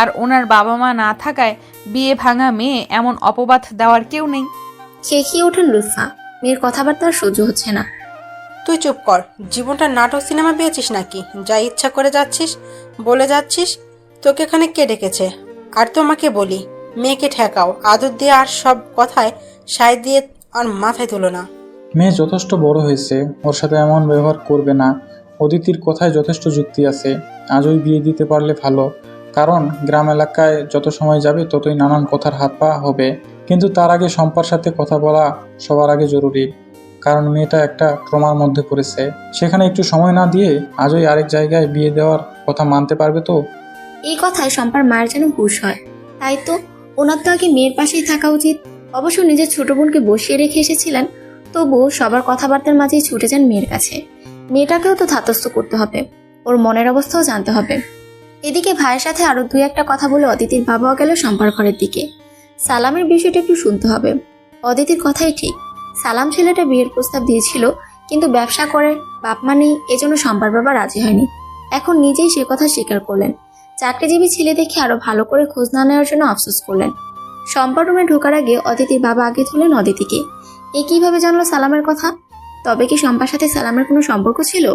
আর ওনার বাবা মা না থাকায় বিয়ে ভাঙা মেয়ে এমন অপবাদ দেওয়ার কেউ নেই। খেয়ে ওঠেন লুৎফা। মেয়ের কথাবার্তা আর সহ্য হচ্ছে না। তুই চুপ কর। জীবনটা নাটক সিনেমা পেয়েছিস নাকি? যা ইচ্ছা করে যাচ্ছিস, বলে যাচ্ছিস। তোকে এখানে কে ডেকেছে? আর তোমাকে বলি, মেয়েকে ঠেকাও, আদর দিয়ে, আর সব কথায় সায় দিয়ে আর মাথায় তুলো না। মেয়ে যথেষ্ট বড় হয়েছে, ওর সাথে এমন ব্যবহার করবে না। অদিতির কথায় যথেষ্ট যুক্তি আছে। আজই বিয়ে দিতে পারলে ভালো, কারণ গ্রাম এলাকায় যত সময় যাবে ততই নানান কথার হাত পা হবে। কিন্তু তার আগে শম্পার সাথে কথা বলা সবার আগে জরুরি, কারণ মেয়েটা একটা ট্রমার মধ্যে পড়েছে। সেখানে একটু সময় না দিয়ে আজই আরেক জায়গায় বিয়ে দেওয়ার কথা মানতে পারবে তো? এই কথায় শম্পার মায়ের যেন হুঁশ হয়। তাই তো, ওনার তো আগে মেয়ের পাশেই থাকা উচিত। অবশ্য নিজের ছোট বোনকে বসিয়ে রেখে এসেছিলেন, তবুও সবার কথাবার্তার মাঝেই ছুটে যান মেয়ের কাছে। মেয়েটাকেও তো ধাতস্থ করতে হবে, ওর মনের অবস্থাও জানতে হবে। এদিকে ভাইয়ের সাথে আরো 2-1টা কথা বলে অদিতির বাবাও গেল শম্পার ঘরের দিকে। সালামের বিষয়টা একটু শুনতে হবে। অদিতির কথাই ঠিক, সালাম ছেলেটা বিয়ের প্রস্তাব দিয়েছিল, কিন্তু ব্যবসা করে, বাপ মা নেই, এজন্য শম্পার বাবা রাজি হয়নি। এখন নিজেই সে কথা স্বীকার করলেন। চাকরিজীবী ছেলে দেখে আরো ভালো করে খোঁজ না নেওয়ার জন্য আফসোস করলেন। শম্পা রুমে ঢোকার আগে অদিতির বাবা আগে তুলেন অদিতিকে। এ কিভাবে জানলো সালামের কথা? তবে কি শম্পার সাথে সালামের কোনো সম্পর্ক ছিল?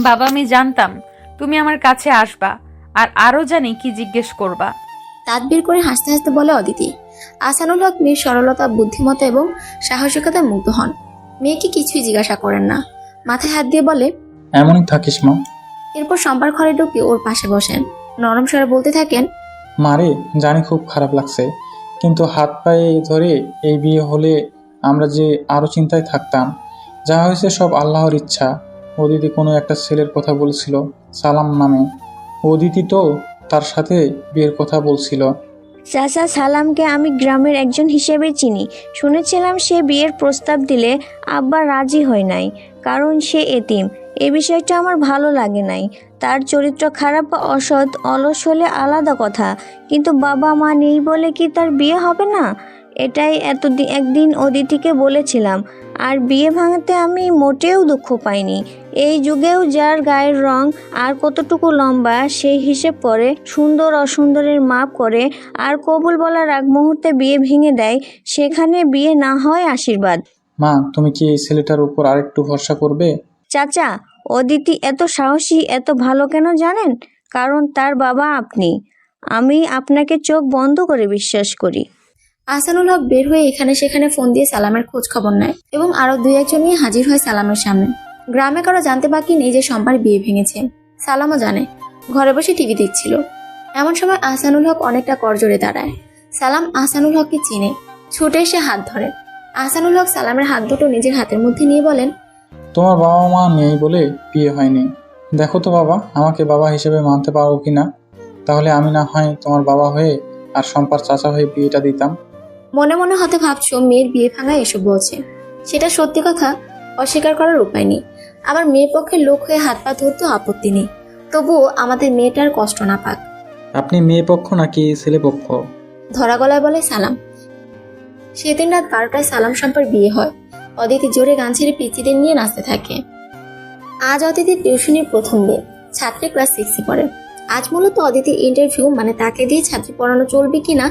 বাবা, আমি জানতাম তুমি আমার কাছে আসবা, আর আরো জানি কি জিজ্ঞেস করবা। দাঁত বের করে হাসতে হাসতে বলে অদিতি। আহসানুল হক মেয়ের সরলতা, বুদ্ধিমত্তা এবং সাহসিকতায় মুগ্ধ হন। মেয়েকে কিছুই জিজ্ঞাসা করেন না, মাথায় হাত দিয়ে বলে, এমনই থাকিস মা। এরপর শম্পার ঘরে ঢুকে ওর পাশে বসেন। নরম স্বরে বলতে থাকেন, মারে, জানি খুব খারাপ লাগছে, কিন্তু হাত পায়ে ধরে এই বিয়ে হলে আমরা যে আরো চিন্তায় থাকতাম। যা হয়েছে সব আল্লাহর ইচ্ছা। অদিতি কোনো একটা ছেলের কথা বলছিল সালাম নামে। অদিতি তো তার সাথে বিয়ের কথা বলছিল। চাচা, সালামকে আমি গ্রামের একজন হিসেবে চিনি। শুনেছিলাম সে বিয়ের প্রস্তাব দিলে আব্বা রাজি হয় নাই, কারণ সে এতিম। এই বিষয়টা আমার ভালো লাগে নাই। তার চরিত্র খারাপ বা অসৎ, অলস হলে আলাদা কথা, কিন্তু বাবা মা নেই বলে কি তার বিয়ে হবে না? এটাই একদিন অদিতিকে বলেছিলাম। আর বিয়ে ভাঙাতে আমি মোটেও দুঃখ পাইনি। এই যুগেও যার গায়ের রং আর কতটুকু লম্বা সেই হিসেব করে, সুন্দর অসুন্দরের মাপ করে, আর কবুল বলার আগ মুহূর্তে বিয়ে ভেঙে দেয়, সেখানে বিয়ে না হয় আশীর্বাদ। মা, তুমি কি এই ছেলেটার উপর আরেকটু ভরসা করবে? চাচা, অদিতি এত সাহসী, এত ভালো কেন জানেন? কারণ তার বাবা আপনি। আমি আপনাকে চোখ বন্ধ করে বিশ্বাস করি। আহসানুল হক বের হয়ে এখানে সেখানে ফোন দিয়ে সালামের খোঁজ খবর নেয় এবং আরো 2-1জন নিয়ে হাজির হয় সালামের সামনে। গ্রামে কারো জানতে বাকি নেই যে শম্পার বিয়ে ভেঙেছে। সালামও জানে, ঘরে বসে টিভি দেখছিল। এমন সময় আহসানুল হক অনেকটা করজোড়ে দাঁড়ায়। সালাম আহসানুল হককে চিনে, ছুটে এসে হাত ধরে। আহসানুল হক সালামের হাত দুটো নিজের হাতের মধ্যে নিয়ে বলেন, তোমার বাবা মা নেই বলে বিয়ে হয়নি। দেখো তো বাবা, আমাকে বাবা হিসেবে মানতে পারো কিনা? তাহলে আমি না হয় তোমার বাবা হয়ে আর শম্পার চাচা হয়ে বিয়েটা দিতাম। মনে মনে হতে ভাবছো মেয়ের বিয়ে ভাঙায় এসব বলছে। সেটা সত্যি কথা, অস্বীকার করার উপায় নেই। আমার মেয়ের পক্ষে লোক হয়ে হাত পা ধরতেও আপত্তি নেই, তবুও আমাদের মেয়েটার কষ্ট না পাক। আপনি মেয়ে পক্ষ নাকি ছেলে পক্ষ? ধরা গলায় বলে সালাম। সেদিন রাত 12টায় সালাম শম্পার বিয়ে হয়। অদিতি জোরে গান ছেড়ে পিচিদের নিয়ে নাচতে থাকে। আজ অদিতির টিউশনির প্রথম দিন। ছাত্রী ক্লাস 6-এ পড়ে। আজ মূলত অদিতির ইন্টারভিউ, মানে তাকে দিয়ে ছাত্রী পড়ানো চলবে কিনা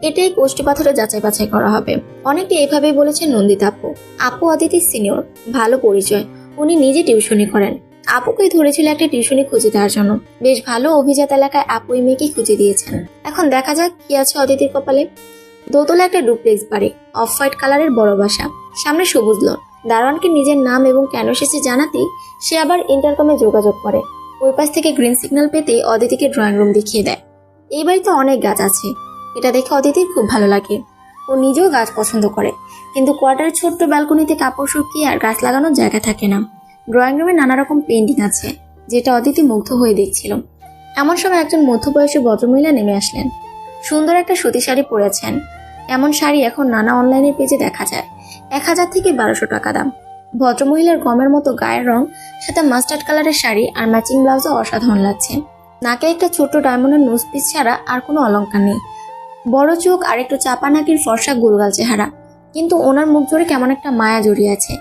এটাই কোষ্ঠী পাথরে যাচাই বাছাই করা হবে। অনেকে এভাবেই বলেছেন নন্দিতা আপু। আপু অদিতির সিনিয়র, ভালো পরিচয়, উনি নিজে টিউশনি করেন। আপুকেই ধরেছিল একটা টিউশনি খুঁজে দেওয়ার জন্য। বেশ ভালো অভিজাত এলাকায় আপু এই মেয়েকে খুঁজে দিয়েছেন। এখন দেখা যাক কি আছে অদিতির কপালে। দোতলা একটা ডুপ্লেক্স বাড়ি, অফ হোয়াইট কালারের বড় বাসা, সামনে সবুজ লন। দারোয়ানকে নিজের নাম এবং কেন এসেছে জানাতেই সে আবার ইন্টারকমে যোগাযোগ করে। ওই পাশ থেকে গ্রিন সিগন্যাল পেতেই অদিতিকে ড্রয়িং রুম দেখিয়ে দেয়। এই বাড়িতে অনেক গাছ আছে, এটা দেখে অদিতির খুব ভালো লাগে। ও নিজেও গাছ পছন্দ করে, কিন্তু কোয়ার্টারের ছোট্ট ব্যালকনিতে কাপড় শুকিয়ে আর গাছ লাগানোর জায়গা থাকে না। ড্রয়িং রুমে নানা রকম পেন্টিং আছে, যেটা অদিতি মুগ্ধ হয়ে দেখছিল। এমন সময় একজন মধ্যবয়সী ভদ্রমহিলা নেমে আসলেন। সুন্দর একটা সুতি শাড়ি পরেছেন। এমন শাড়ি এখন নানা অনলাইনের পেজে দেখা যায়। 1000 থেকে 1200 টাকা দাম। ভদ্রমহিলার গমের মতো গায়ের রং, সাথে মাস্টার্ড কালারের শাড়ি আর ম্যাচিং ব্লাউজও অসাধারণ লাগছে। নাকে একটা ছোট্ট ডায়মন্ডের নোজ পিস ছাড়া আর কোনো অলংকার নেই। বড় চোখ আর একটু চাপা নাকের ফর্সা গোলগাল চেহারা, কিন্তু ওনার মুখ জুড়ে কেমন একটা মায়া জড়িয়ে আছে।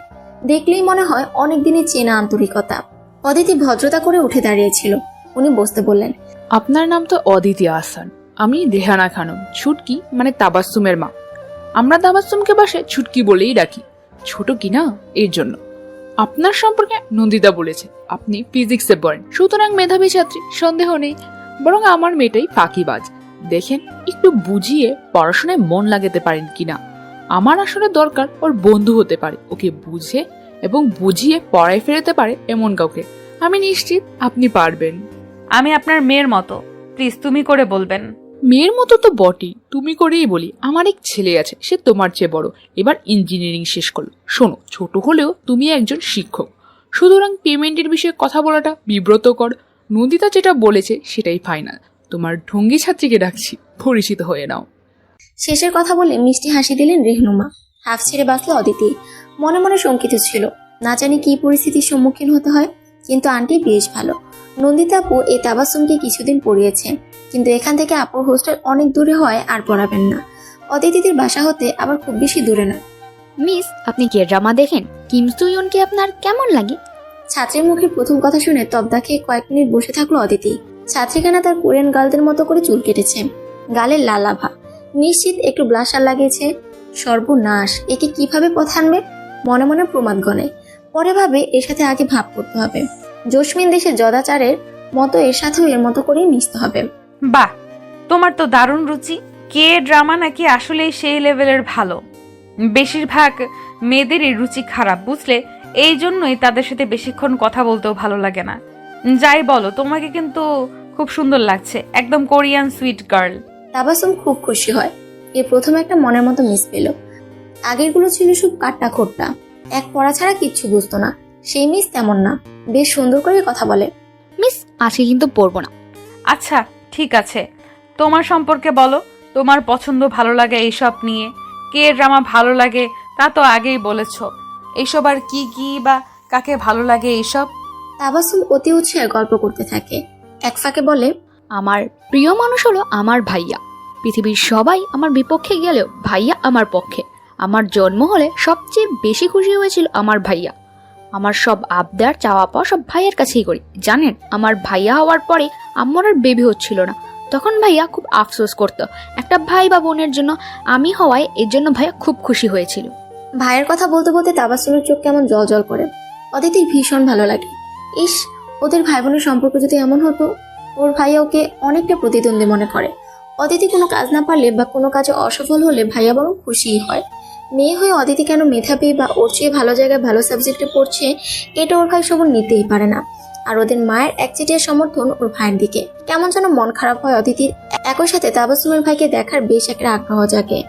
দেখলেই মনে হয় অনেক দিনের চেনা আন্তরিকতা। অদিতি ভদ্রতা করে উঠে দাঁড়িয়েছিল। উনি বসতে বললেন, আপনার নাম তো অদিতি আহসান। আমি রেহানা খানম, ছুটকি মানে তাবাসসুমের মা। আমরা তাবাসসুমকে বাসায় ছুটকি বলেই ডাকি, ছোট কি না এর জন্য। আপনার সম্পর্কে নন্দিতা বলেছে আপনি ফিজিক্সে পড়েন, সুতরাং মেধাবী ছাত্রী, সন্দেহ নেই। বরং আমার মেয়েটাই ফাঁকিবাজ। দেখেন একটু বুঝিয়ে পড়াশোনায় মন লাগাতে পারেন কিনা। আমার আসলে দরকার ওর বন্ধু হতে পারে, ওকে বুঝে এবং বুঝিয়ে পড়ায় ফেরাতে পারে এমন কাউকে। আমি নিশ্চিত আপনি পারবেন। আমি আপনার মেয়ের মতো, প্লিজ তুমি করে বলবেন। মেয়ের মতো তো বটেই, তুমি করেই বলি। আমার এক ছেলে আছে, সে তোমার চেয়ে বড়, এবার ইঞ্জিনিয়ারিং শেষ করলো। শোনো, ছোট হলেও তুমি একজন শিক্ষক, সুতরাং পেমেন্টের বিষয়ে কথা বলাটা বিব্রতকর। নন্দিতা যেটা বলেছে সেটাই ফাইনাল। তোমার ঢঙ্গি ছাত্রীকে ডাকছি, পরিচিত হয়ে নাও। শেষের কথা বলে মিষ্টি হাসি দিলেন রেহনুমা। হাফ ছেড়ে বাঁচল অদিতি। মনে মনে শঙ্কিত ছিল, না জানি কি পরিস্থিতির সম্মুখীন হতে হয়। কিন্তু আন্টি বেশ ভালো। নন্দিতা আপু এই তাবাসসুমকে কিছুদিন পড়িয়েছে, কিন্তু এখান থেকে আপুর হোস্টেল অনেক দূরে হয় আর পড়াবেন না। অদিতিদের বাসা হতে আবার খুব বেশি দূরে না। মিস, আপনি কে ড্রামা দেখেন? কিম সুইয়নকে আপনার কেমন লাগে? ছাত্রীর মুখের প্রথম কথা শুনে তবদা খেয়ে কয়েক মিনিট বসে থাকলো অদিতি। ছাত্রীখানা তার কোরিয়ান গার্লদের মতো করে চুল কেটেছে, গালের লাল আভা, নিশ্চিত একটু ব্লাশার লাগিয়েছে। সর্বনাশ, একে কিভাবে পথে আনবে? মনে মনে প্রমাদ গণে, পরে ভাবে এর সাথে আগে ভাব করতে হবে। জসমিন দেশের জদাচারের মতো এর সাথেও এর মতো করেই মিশতে হবে। বাহ, তোমার তো দারুণ রুচি। কে ড্রামা নাকি আসলেই সেই লেভেলের ভালো? বেশিরভাগ মেয়েদেরই রুচি খারাপ, বুঝলে? এই জন্যই তাদের সাথে বেশিক্ষণ কথা বলতেও ভালো লাগে না। যাই বলো, তোমাকে কিন্তু খুব সুন্দর লাগছে, একদম কোরিয়ান সুইট গার্ল। তাবাসসুম খুব খুশি হয়। এর প্রথম একটা মনের মতো মিস পেল। আগেরগুলো ছিল সব কাট্টা খোট্টা, এক পড়া ছাড়া কিচ্ছু বুঝতো না। সেই মিস তেমন না, বেশ সুন্দর করে কথা বলে। মিস, আজকে কিন্তু পড়বো না। আচ্ছা ঠিক আছে, তোমার সম্পর্কে বলো, তোমার পছন্দ ভালো লাগে এইসব নিয়ে। কে ড্রামা ভালো লাগে তা তো আগেই বলেছ, এইসব আর কি কি বা কাকে ভালো লাগে এইসব? তাবাসসুম অতি উৎসাহে গল্প করতে থাকে। এক ফাঁকে বলে, আমার প্রিয় মানুষ হলো আমার ভাইয়া। পৃথিবীর সবাই আমার বিপক্ষে গেলেও ভাইয়া আমার পক্ষে। আমার জন্ম হলে সবচেয়ে বেশি খুশি হয়েছিল আমার ভাইয়া। আমার সব আবদার চাওয়া পাওয়া সব ভাইয়ের কাছেই করি। জানেন, আমার ভাইয়া হওয়ার পরে আমার আর বেবি হচ্ছিল না, তখন ভাইয়া খুব আফসোস করতো একটা ভাই বা বোনের জন্য। আমি হওয়ায় এর জন্য ভাইয়া খুব খুশি হয়েছিল। ভাইয়ের কথা বলতে বলতে তাবাসসুমের চোখ কেমন জল জল করে। অদিতির ভীষণ ভালো লাগে। ইস, ওদের ভাই বোনের সম্পর্ক যদি এমন হতো। ওর ভাইয়া ওকে অনেকটা প্রতিদ্বন্দ্বী মনে করে। অদিতি কোনো কাজ না পারলে বা কোনো কাজে অসফল হলে ভাইয়া বরং খুশিই হয়। মেয়ে হয়ে অদিতি কেন মেধাবী বা ওর চেয়ে ভালো জায়গায় ভালো সাবজেক্টে পড়ছে, এটা ওর ভাই সবর নিতেই পারে না। আর ওদের মায়ের একচেটিয়া সমর্থন ওর ভাইয়ের দিকে। কেমন যেন মন খারাপ হয় অদিতির। একই সাথে তাবাসসুমের ভাইকে দেখার বেশ একটা আগ্রহ জাগে।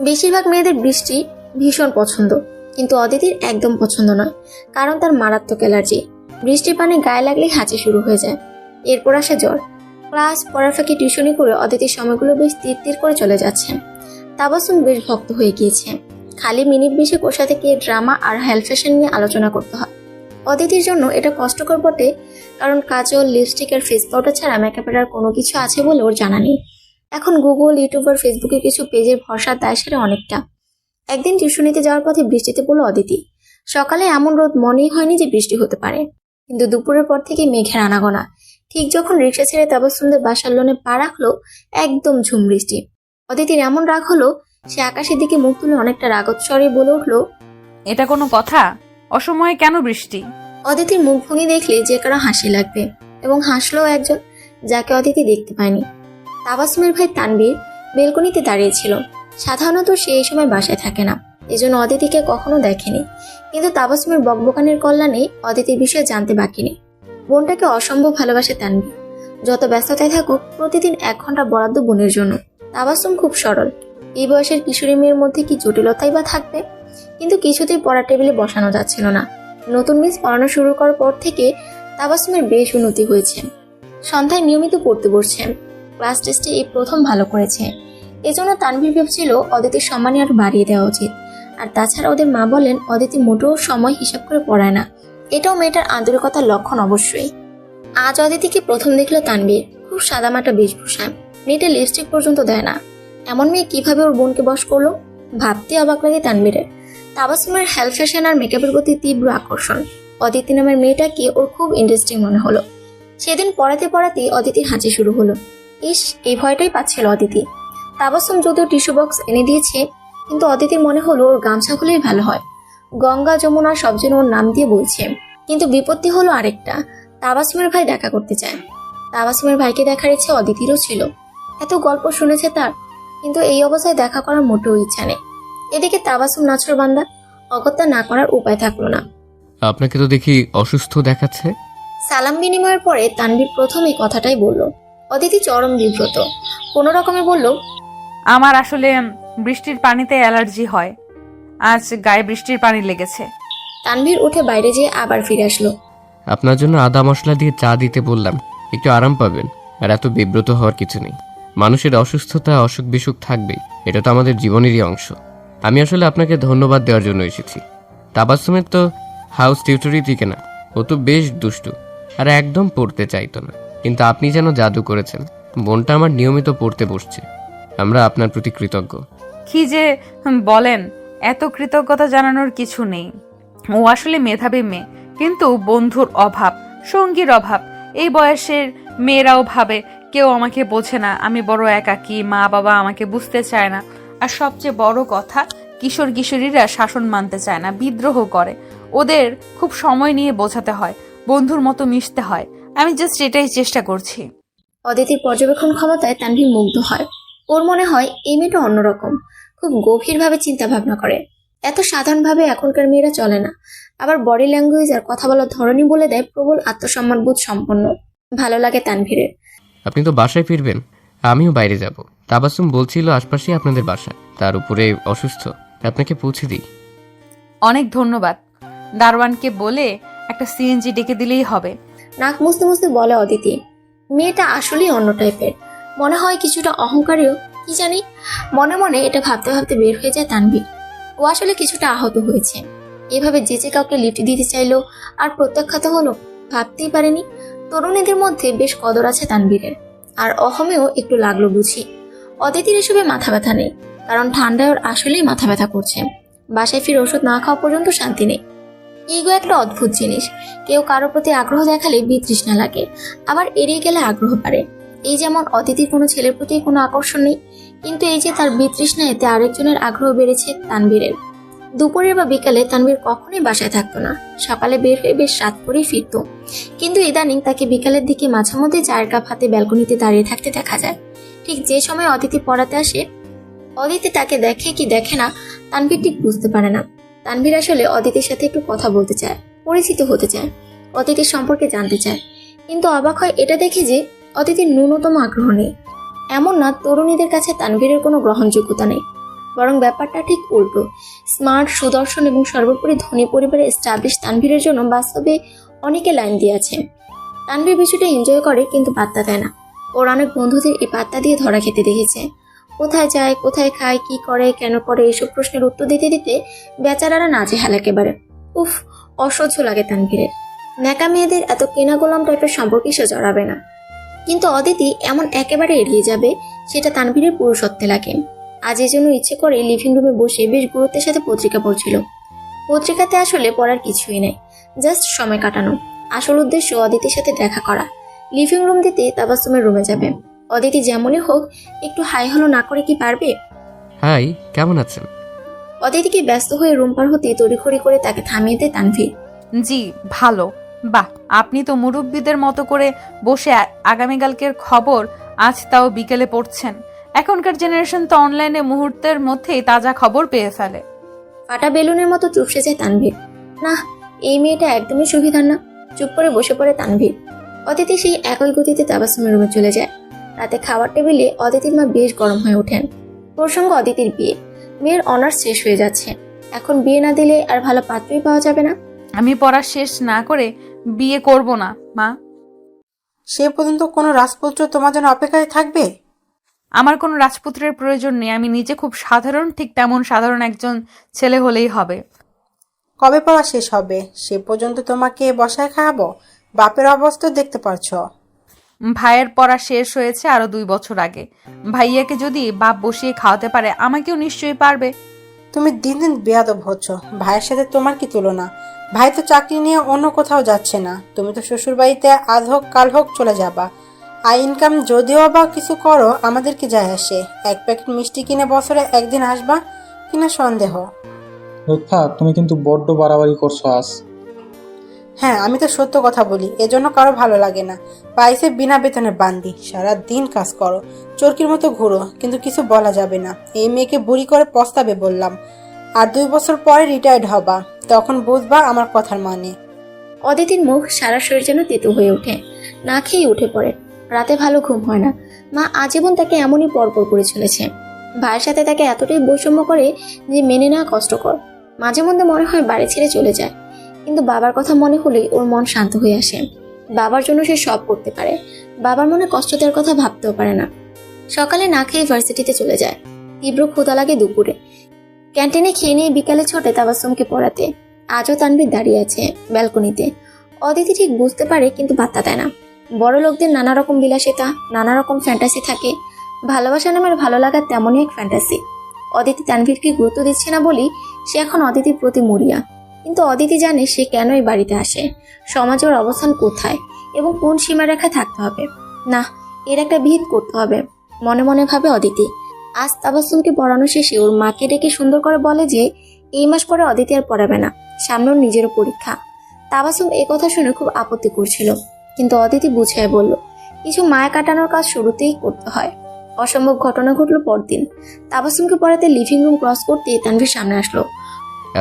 বেশিরভাগ মেয়েদের বৃষ্টি ভীষণ পছন্দ, কিন্তু অদিতির একদম পছন্দ নয়, কারণ তার মারাত্মক অ্যালার্জি। বৃষ্টির পানি গায়ে লাগলেই হাঁচি শুরু হয়ে যায়, এরপর আসে জ্বর। ক্লাস পড়ার ফাঁকে টিউশনি করে অদিতির সময়গুলো বেশ তীর তীর করে চলে যাচ্ছে। তাবাসসুম বেশ ভক্ত হয়ে গিয়েছে। খালি মিনিট 20 ওর সাথে কে ড্রামা আর হেলথ ফ্যাশন নিয়ে আলোচনা করতে হয়। অদিতির জন্য এটা কষ্টকর বটে, কারণ কাজল, লিপস্টিক আর ফেস পাউডার ছাড়া মেকআপের আর কোনো কিছু আছে বলে ওর জানা নেই। এখন গুগল, ইউটিউব আর ফেসবুকে কিছু পেজের ভরসার দায় সারে অনেকটা। একদিন টিউশনিতে যাওয়ার পথে বৃষ্টিতে পড়লো অদিতি। সকালে এমন রোদ মনেই হয়নি যে বৃষ্টি হতে পারে, কিন্তু দুপুরের পর থেকে মেঘের আনাগোনা। ঠিক যখন রিক্সা ছেড়ে তাবাসসুমদের বাসার লোনে পা রাখলো, একদম ঝুম বৃষ্টি। অদিতির এমন রাগ হলো, সে আকাশের দিকে মুখ তুলে অনেকটা রাগত স্বরে বলে উঠলো, এটা কোনো কথা? অসময়ে কেন বৃষ্টি? অদিতির মুখভঙ্গি দেখলে যে কারো হাসি লাগবে, এবং হাসলো একজন যাকে অদিতি দেখতে পায়নি। তাবাসসুমের ভাই তানবীর বেলকনিতে দাঁড়িয়েছিল। সাধারণত সে এই সময় বাসায় থাকে না, এজন্য অদিতিকে কখনো দেখেনি, কিন্তু তাবাসসুমের বকবকানির কল্যাণে অদিতির বিষয়ে জানতে বাকি নেই। বোনটাকে অসম্ভব ভালোবাসে তানবীর। যত ব্যস্ততায় থাকুক, প্রতিদিন 1 ঘন্টা বরাদ্দ বোনের জন্য। তাবাসসুম খুব সরল। এই বয়সের কিশোরী মেয়ের মধ্যে কি জটিলতাই বা থাকবে? কিন্তু কিছুতেই পড়ার টেবিলে বসানো যাচ্ছিল না। নতুন মিস পড়ানো শুরু করার পর থেকে তাবাসসুমের বেশ উন্নতি হয়েছে। সন্ধ্যায় নিয়মিত পড়তে বসছে। ক্লাস টেস্টে এই প্রথম ভালো করেছে। এজন্য তানভীর ভেবেছিল অদিতির সম্মানই আরো বাড়িয়ে দেওয়া উচিত। আর তাছাড়া ওদের মা বলেন অদিতি মোটেও সময় হিসাব করে পড়ায় না। এটাও মেয়েটার আন্তরিকতার লক্ষণ অবশ্যই। আজ অদিতিকে প্রথম দেখলো তানভীর। খুব সাদামাটা বেশভূষা, মেয়েটা লিপস্টিক পর্যন্ত দেয় না। এমন মেয়ে কিভাবে ওর বোনকে বশ করলো, ভাবতে অবাক লাগে তানভীরের। তাবাসসুমের হেলথ ফ্যাশন আর মেকআপের প্রতি তীব্র আকর্ষণ। অদিতি নামের মেয়েটাকে ওর খুব ইন্টারেস্টিং মনে হলো। সেদিন পড়াতে পড়াতেই অদিতির হাঁচি শুরু হলো। ইস, এই ভয়টাই পাচ্ছিল অদিতি। তাবাসসুম যদিও টিস্যু বক্স এনে দিয়েছে, কিন্তু অদিতির মনে হলো ওর গামছা হলেই ভালো হয়। গঙ্গা যমুনা সব যেন ওর নাম দিয়ে বলছে। কিন্তু বিপত্তি হলো আরেকটা, তাবাসসুমের ভাই দেখা করতে চায়। তাবাসসুমের ভাইকে দেখার ইচ্ছে অদিতিরও ছিল। এত গল্প শুনেছে তার, কিন্তু এই অবস্থায় দেখা করার মোটেও ইচ্ছা নেই। এদিকে তাবাসসুম নাছোড়বান্দা, অগত্যা না করার উপায় থাকলো না। আপনাকে তো দেখি অসুস্থ দেখাচ্ছে। সালাম বিনিময়ের পরে তানভীর প্রথম এই কথাটাই বলল। অদিতি চরম বিব্রত, কোনো রকমে বলল, আমার আসলে বৃষ্টির পানিতে অ্যালার্জি হয়। আজ গায়ে বৃষ্টির পানি লেগেছে। তানভীর উঠে বাইরে যেয়ে আবার ফিরে আসলো। আপনার জন্য আদা মশলা দিয়ে চা দিতে বললাম, একটু আরাম পাবেন। আর এত বিব্রত হওয়ার কিছু নেই। মানুষের অসুস্থতা অসুখ বিসুখ থাকবেই, এটা তো আমাদের জীবনেরই অংশ। আমি আসলে আপনাকে ধন্যবাদ দেওয়ার জন্য এসেছি। তাবাসসুমের তো হাউস টিউটরি থেকে না, ও তো বেশ দুষ্টু আর একদম পড়তে চাইতো না, কিন্তু আপনি যেন জাদু করেছেন। বোনটা আমার নিয়মিত পড়তে বসছে। আমরা আপনার প্রতি কৃতজ্ঞ। কি যে বলেন, এত কৃতজ্ঞতা জানানোর কিছু নেই। ও আসলে মেধাবী মেয়ে, কিন্তু বন্ধুর অভাব, সঙ্গীর অভাব। এই বয়সের মেয়েরাও ভাবে কেউ আমাকে বোঝে না, আমি বড় একাকী, মা বাবা আমাকে বুঝতে চায় না। আর সবচেয়ে বড় কথা, কিশোর কিশোরীরা শাসন মানতে চায় না, বিদ্রোহ করে। ওদের খুব সময় নিয়ে বোঝাতে হয়, বন্ধুর মতো মিশতে হয়। আমি জাস্ট এটাই চেষ্টা করছি। অদিতির পর্যবেক্ষণ ক্ষমতায় তানভীর মুগ্ধ হয়। ওর মনে হয় এই মেয়েটা অন্যরকম, খুব গভীরভাবে চিন্তা ভাবনা করে। এত সাধারণভাবে এখনকার মেয়েরা চলে না। আবার বডি ল্যাঙ্গুয়েজ আর কথা বলার ধরনই বলে দেয় প্রবল আত্মসম্মানবোধ সম্পন্ন। ভালো লাগে তানভীরের। আপনি তো বাসায় ফিরবেন, আমিও বাইরে যাব। তাবাসসুম বলছিল আশপাশে আপনাদের বাসা, তার উপরে অসুস্থ। আপনাকে পৌঁছে দিই। অনেক ধন্যবাদ। দারওয়ানকে বলে একটা সিএনজি ডেকে দিলেই হবে। নাক মুছতে মুছতে বলে অদিতি। মেয়েটা আসলেই অন্য টাইপের, মনে হয় কিছুটা অহংকারীও, কি জানি। মনে মনে এটা ভাবতে ভাবতে বের হয়ে যায় তানভীর। ও আসলে কিছুটা আহত হয়েছে। এভাবে যে কাউকে লিফট দিতে চাইলো আর প্রত্যাখ্যাত হলো, ভাবতেই পারেনি। তরুণীদের মধ্যে বেশ কদর আছে তানভীরের, আর অহমেও একটু লাগলো বুঝি। অদিতির এসবে মাথা ব্যথা নেই, কারণ ঠান্ডায় ওর আসলেই মাথা ব্যথা করছে। বাসায় ফিরে ওষুধ না খাওয়া পর্যন্ত শান্তি নেই। ইগো একটা অদ্ভুত জিনিস। কেউ কারোর প্রতি আগ্রহ দেখালে বিতৃষ্ণা লাগে, আবার এড়িয়ে গেলে আগ্রহ বাড়ে। এই যেমন অদিতির কোনো ছেলের প্রতি কোনো আকর্ষণ নেই, কিন্তু এই যে তার বিতৃষ্ণা, এতে আরেকজনের আগ্রহ বেড়েছে তানভীরের। দুপুরে বা বিকালে তানভীর কখনোই বাসায় থাকতো না। সকালে বের হয়ে বেশ রাত করেই ফিরতো, কিন্তু ইদানিং তাকে বিকালের দিকে মাঝে মধ্যে চায়ের কাপ হাতে ব্যালকনিতে দাঁড়িয়ে থাকতে দেখা যায়। ঠিক যে সময় অদিতি পড়াতে আসে, অদিতি তাকে দেখে কি দেখে না তানভীর ঠিক বুঝতে পারে না। তানভীর আসলে অদিতির সাথে একটু কথা বলতে চায়, পরিচিত হতে চায়, অদিতির সম্পর্কে জানতে চায়। কিন্তু অবাক হয় এটা দেখে যে অদিতির ন্যূনতম আগ্রহ নেই। এমন না তরুণীদের কাছে তানভীরের কোনো গ্রহণযোগ্যতা নেই, বরং ব্যাপারটা ঠিক উল্টো। স্মার্ট, সুদর্শন এবং সর্বোপরি ধনী পরিবারের এস্টাবলিশ তানভীরের জন্য বাস্তবে অনেকে লাইন দিয়ে আছে। তানভীর বিষয়টা এনজয় করে, কিন্তু পাত্তা দেয় না। ওর অনেক বন্ধুদের এই পাত্তা দিয়ে ধরা খেতে দেখেছে। কোথায় যায়, কোথায় খায়, কি করে, কেন করে, এসব প্রশ্নের উত্তর দিতে দিতে বেচারারা নাজেহাল একেবারে। উফ, অসহ্য লাগে তানভীরের। ন্যাকা মেয়েদের এত কেনা গোলাম টাইপের সম্পর্কে সে জড়াবে না, কিন্তু অদিতি এমন একেবারে এড়িয়ে যাবে, সেটা তানভীরের পুরুষত্বে লাগে। আজ এই জন্য ইচ্ছে করে লিভিং রুমে বসে বেশ গুরুত্বের সাথে পত্রিকা পড়ছিল। পত্রিকাতে আসলে পড়ার কিছুই নেই, জাস্ট সময় কাটানো। আসল উদ্দেশ্য অদিতির সাথে দেখা করা। লিভিং রুম দিতে তাবাসসুমের রুমে যাবে। অদিতি যেমনই হোক একটু হাই হলো না করে কি পারবে? হাই, কেমন আছেন? অদিতিকে ব্যস্ত হয়ে রুম পার হতে তড়িঘড়ি করে তাকে থামিয়ে দেয় তানভীর। জি ভালো। বাহ, আপনি তো মুরব্বীদের মতো করে বসে আগামীকালকের খবর আজ তাও বিকেলে পড়ছেন। এখনকার জেনারেশন তো অনলাইনে মুহূর্তের মধ্যেই তাজা খবর পেয়ে ফেলে। ফাটা বেলুনের মতো চুপসে যায় তানভীর। না, এই মেয়েটা একদমই সুবিধার না। চুপ করে বসে পড়ে তানভীর। অদিতি সেই একই গতিতে তাবাসসুমের রুমে চলে যায়। রাতে খাওয়ার টেবিলে অদিতির মা বেশ গরম হয়ে ওঠেন। প্রসঙ্গ অদিতির বিয়ে। মেয়ের অনার্স শেষ হয়ে যাচ্ছে, এখন বিয়ে না দিলে আর ভালো পাত্রই পাওয়া যাবে না। আমি পড়া শেষ না করে বিয়ে করব না মা। সে পর্যন্ত কোনো রাজপুত্র তোমার জন্য অপেক্ষায় থাকবে? আমার কোনো রাজপুত্রের প্রয়োজন নেই। আমি নিজে খুব সাধারণ, ঠিক তেমন সাধারণ একজন ছেলে হলেই হবে। কবে পড়া শেষ হবে? সে পর্যন্ত তোমাকে বসায় খাওয়াবো? বাপের অবস্থা দেখতে পারছো। ভাইয়ের পড়া শেষ হয়েছে আরো 2 বছর আগে। ভাইয়াকে যদি বাপ বসিয়ে খাওয়াতে পারে, আমাকেও নিশ্চয়ই পারবে। তুমি দিন দিন বেয়াদব হচ্ছ। ভাইয়ের সাথে তোমার কি তুলনা? ভাই তো চাকরি নিয়ে অন্য কোথাও যাচ্ছে না। তুমি তো শ্বশুর বাড়িতে আজ হোক কাল হোক চলে যাবা। আর ইনকাম যদিও বা কিছু করো, আমাদের কি যায় আসে? 1 প্যাকেট মিষ্টি কিনে বছরে একদিন আসবা কিনা সন্দেহ। লুৎফা, তুমি কিন্তু বড্ড বাড়াবাড়ি করছো আজ। হ্যাঁ, আমি তো সত্য কথা বলি, এজন্য কারো ভালো লাগে না। পাইছে বিনা বেতনের বান্দি, সারা দিন কাজ করো, চরকির মতো ঘুরো, কিন্তু কিছু বলা যাবে না। এই মেয়েকে বুড়ি করে পস্তাবে বললাম। আর 2 বছর পরে রিটায়ার্ড হবা, তখন বুঝবা আমার কথার মানে। অদিতির মুখ সারা শরীর যেন তেতো হয়ে ওঠে। না খেয়ে উঠে পড়ে। রাতে ভালো ঘুম হয় না। মা আজীবন তাকে এমনই পরপর করে চলেছে। ভাইয়ের সাথে তাকে এতটাই বৈষম্য করে যে মেনে নেওয়া কষ্টকর। মাঝে মধ্যে মনে হয় বাড়ি ছেড়ে চলে যায়, কিন্তু বাবার কথা মনে হলেই ওর মন শান্ত হয়ে আসে। বাবার জন্য সে সব করতে পারে। বাবার মনে কষ্ট দেওয়ার কথা ভাবতেও পারে না। সকালে না খেয়ে ভার্সিটিতে চলে যায়। তীব্র ক্ষুধা লাগে দুপুরে। ক্যান্টিনে খেয়ে নিয়ে বিকালে ছোটে তাবাসসুমকে পড়াতে। আজও তানভীর দাঁড়িয়ে আছে ব্যালকনিতে। অদিতি ঠিক বুঝতে পারে, কিন্তু পাত্তা দেয় না। বড় লোকদের নানা রকম বিলাসিতা, নানা রকম ফ্যান্টাসি থাকে। ভালোবাসা নামের ভালো লাগা তেমনই এক ফ্যান্টাসি। অদিতি তানভীরকে গুরুত্ব দিচ্ছে না বলেই সে এখন অদিতির প্রতি মরিয়া। কিন্তু অদিতি জানে সে কেন এই বাড়িতে আসে, সমাজের অবস্থান কোথায় এবং কোন সীমারেখায় থাকতে হবে। না, এর একটা বিহিত করতে হবে। মনে মনে ভাবে অদিতি। আজ তাবাসসুমকে পড়ানো শেষে ওর মাকে ডেকে সুন্দর করে বলে যে এই মাস পরে অদিতি আর পড়াবে না, সামনে ওর নিজেরও পরীক্ষা। তাবাসসুম এ কথা শুনে খুব আপত্তি করছিল, কিন্তু অদিতি বুঝিয়ে বলল কিছু মায়া কাটানোর কাজ শুরুতেই করতে হয়। অসম্ভব ঘটনা ঘটলো পরদিন। তাবাসসুমকে পড়াতে লিভিং রুম ক্রস করতে তানভীর সামনে আসলো।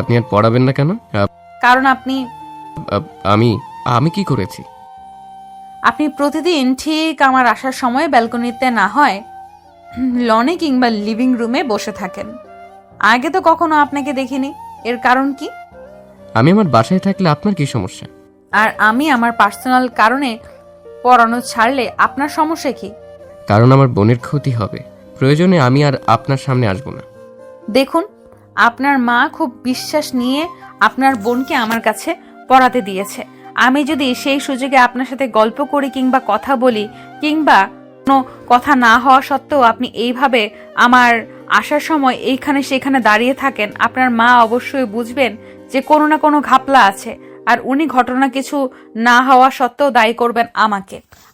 আপনি আর পড়াবেন না কেন? কারণ আপনি আমি কি করেছি? আপনি প্রতিদিন ঠিক আমার আসার সময় ব্যালকনিতে না হয় লনে কিংবা লিভিং রুমে বসে থাকেন। আগে তো কখনো আপনাকে দেখিনি। এর কারণ কি? আমি আমার বাসায় থাকলে আপনার কি সমস্যা? আর আমি আমার পার্সোনাল কারণে পড়ানো ছাড়লে আপনার সমস্যা কি? কারণ আমার বোনের ক্ষতি হবে। প্রয়োজনে আমি আর আপনার সামনে আসবো না। দেখুন, আপনার মা খুব বিশ্বাস নিয়ে আপনার বোনকে আমার কাছে পড়াতে দিয়েছে। আমি যদি সেই সুযোগে আপনার সাথে গল্প করি কিংবা কথা বলি, কিংবা কোনো কথা না হওয়া সত্ত্বেও আপনি এইভাবে আমার আসার সময় এইখানে সেখানে দাঁড়িয়ে থাকেন, আপনার মা অবশ্যই বুঝবেন যে কোনো না কোনো ঘাপলা আছে। আর উনি ঘটনা কিছু না হওয়া সত্ত্বেও দায়ী করবেন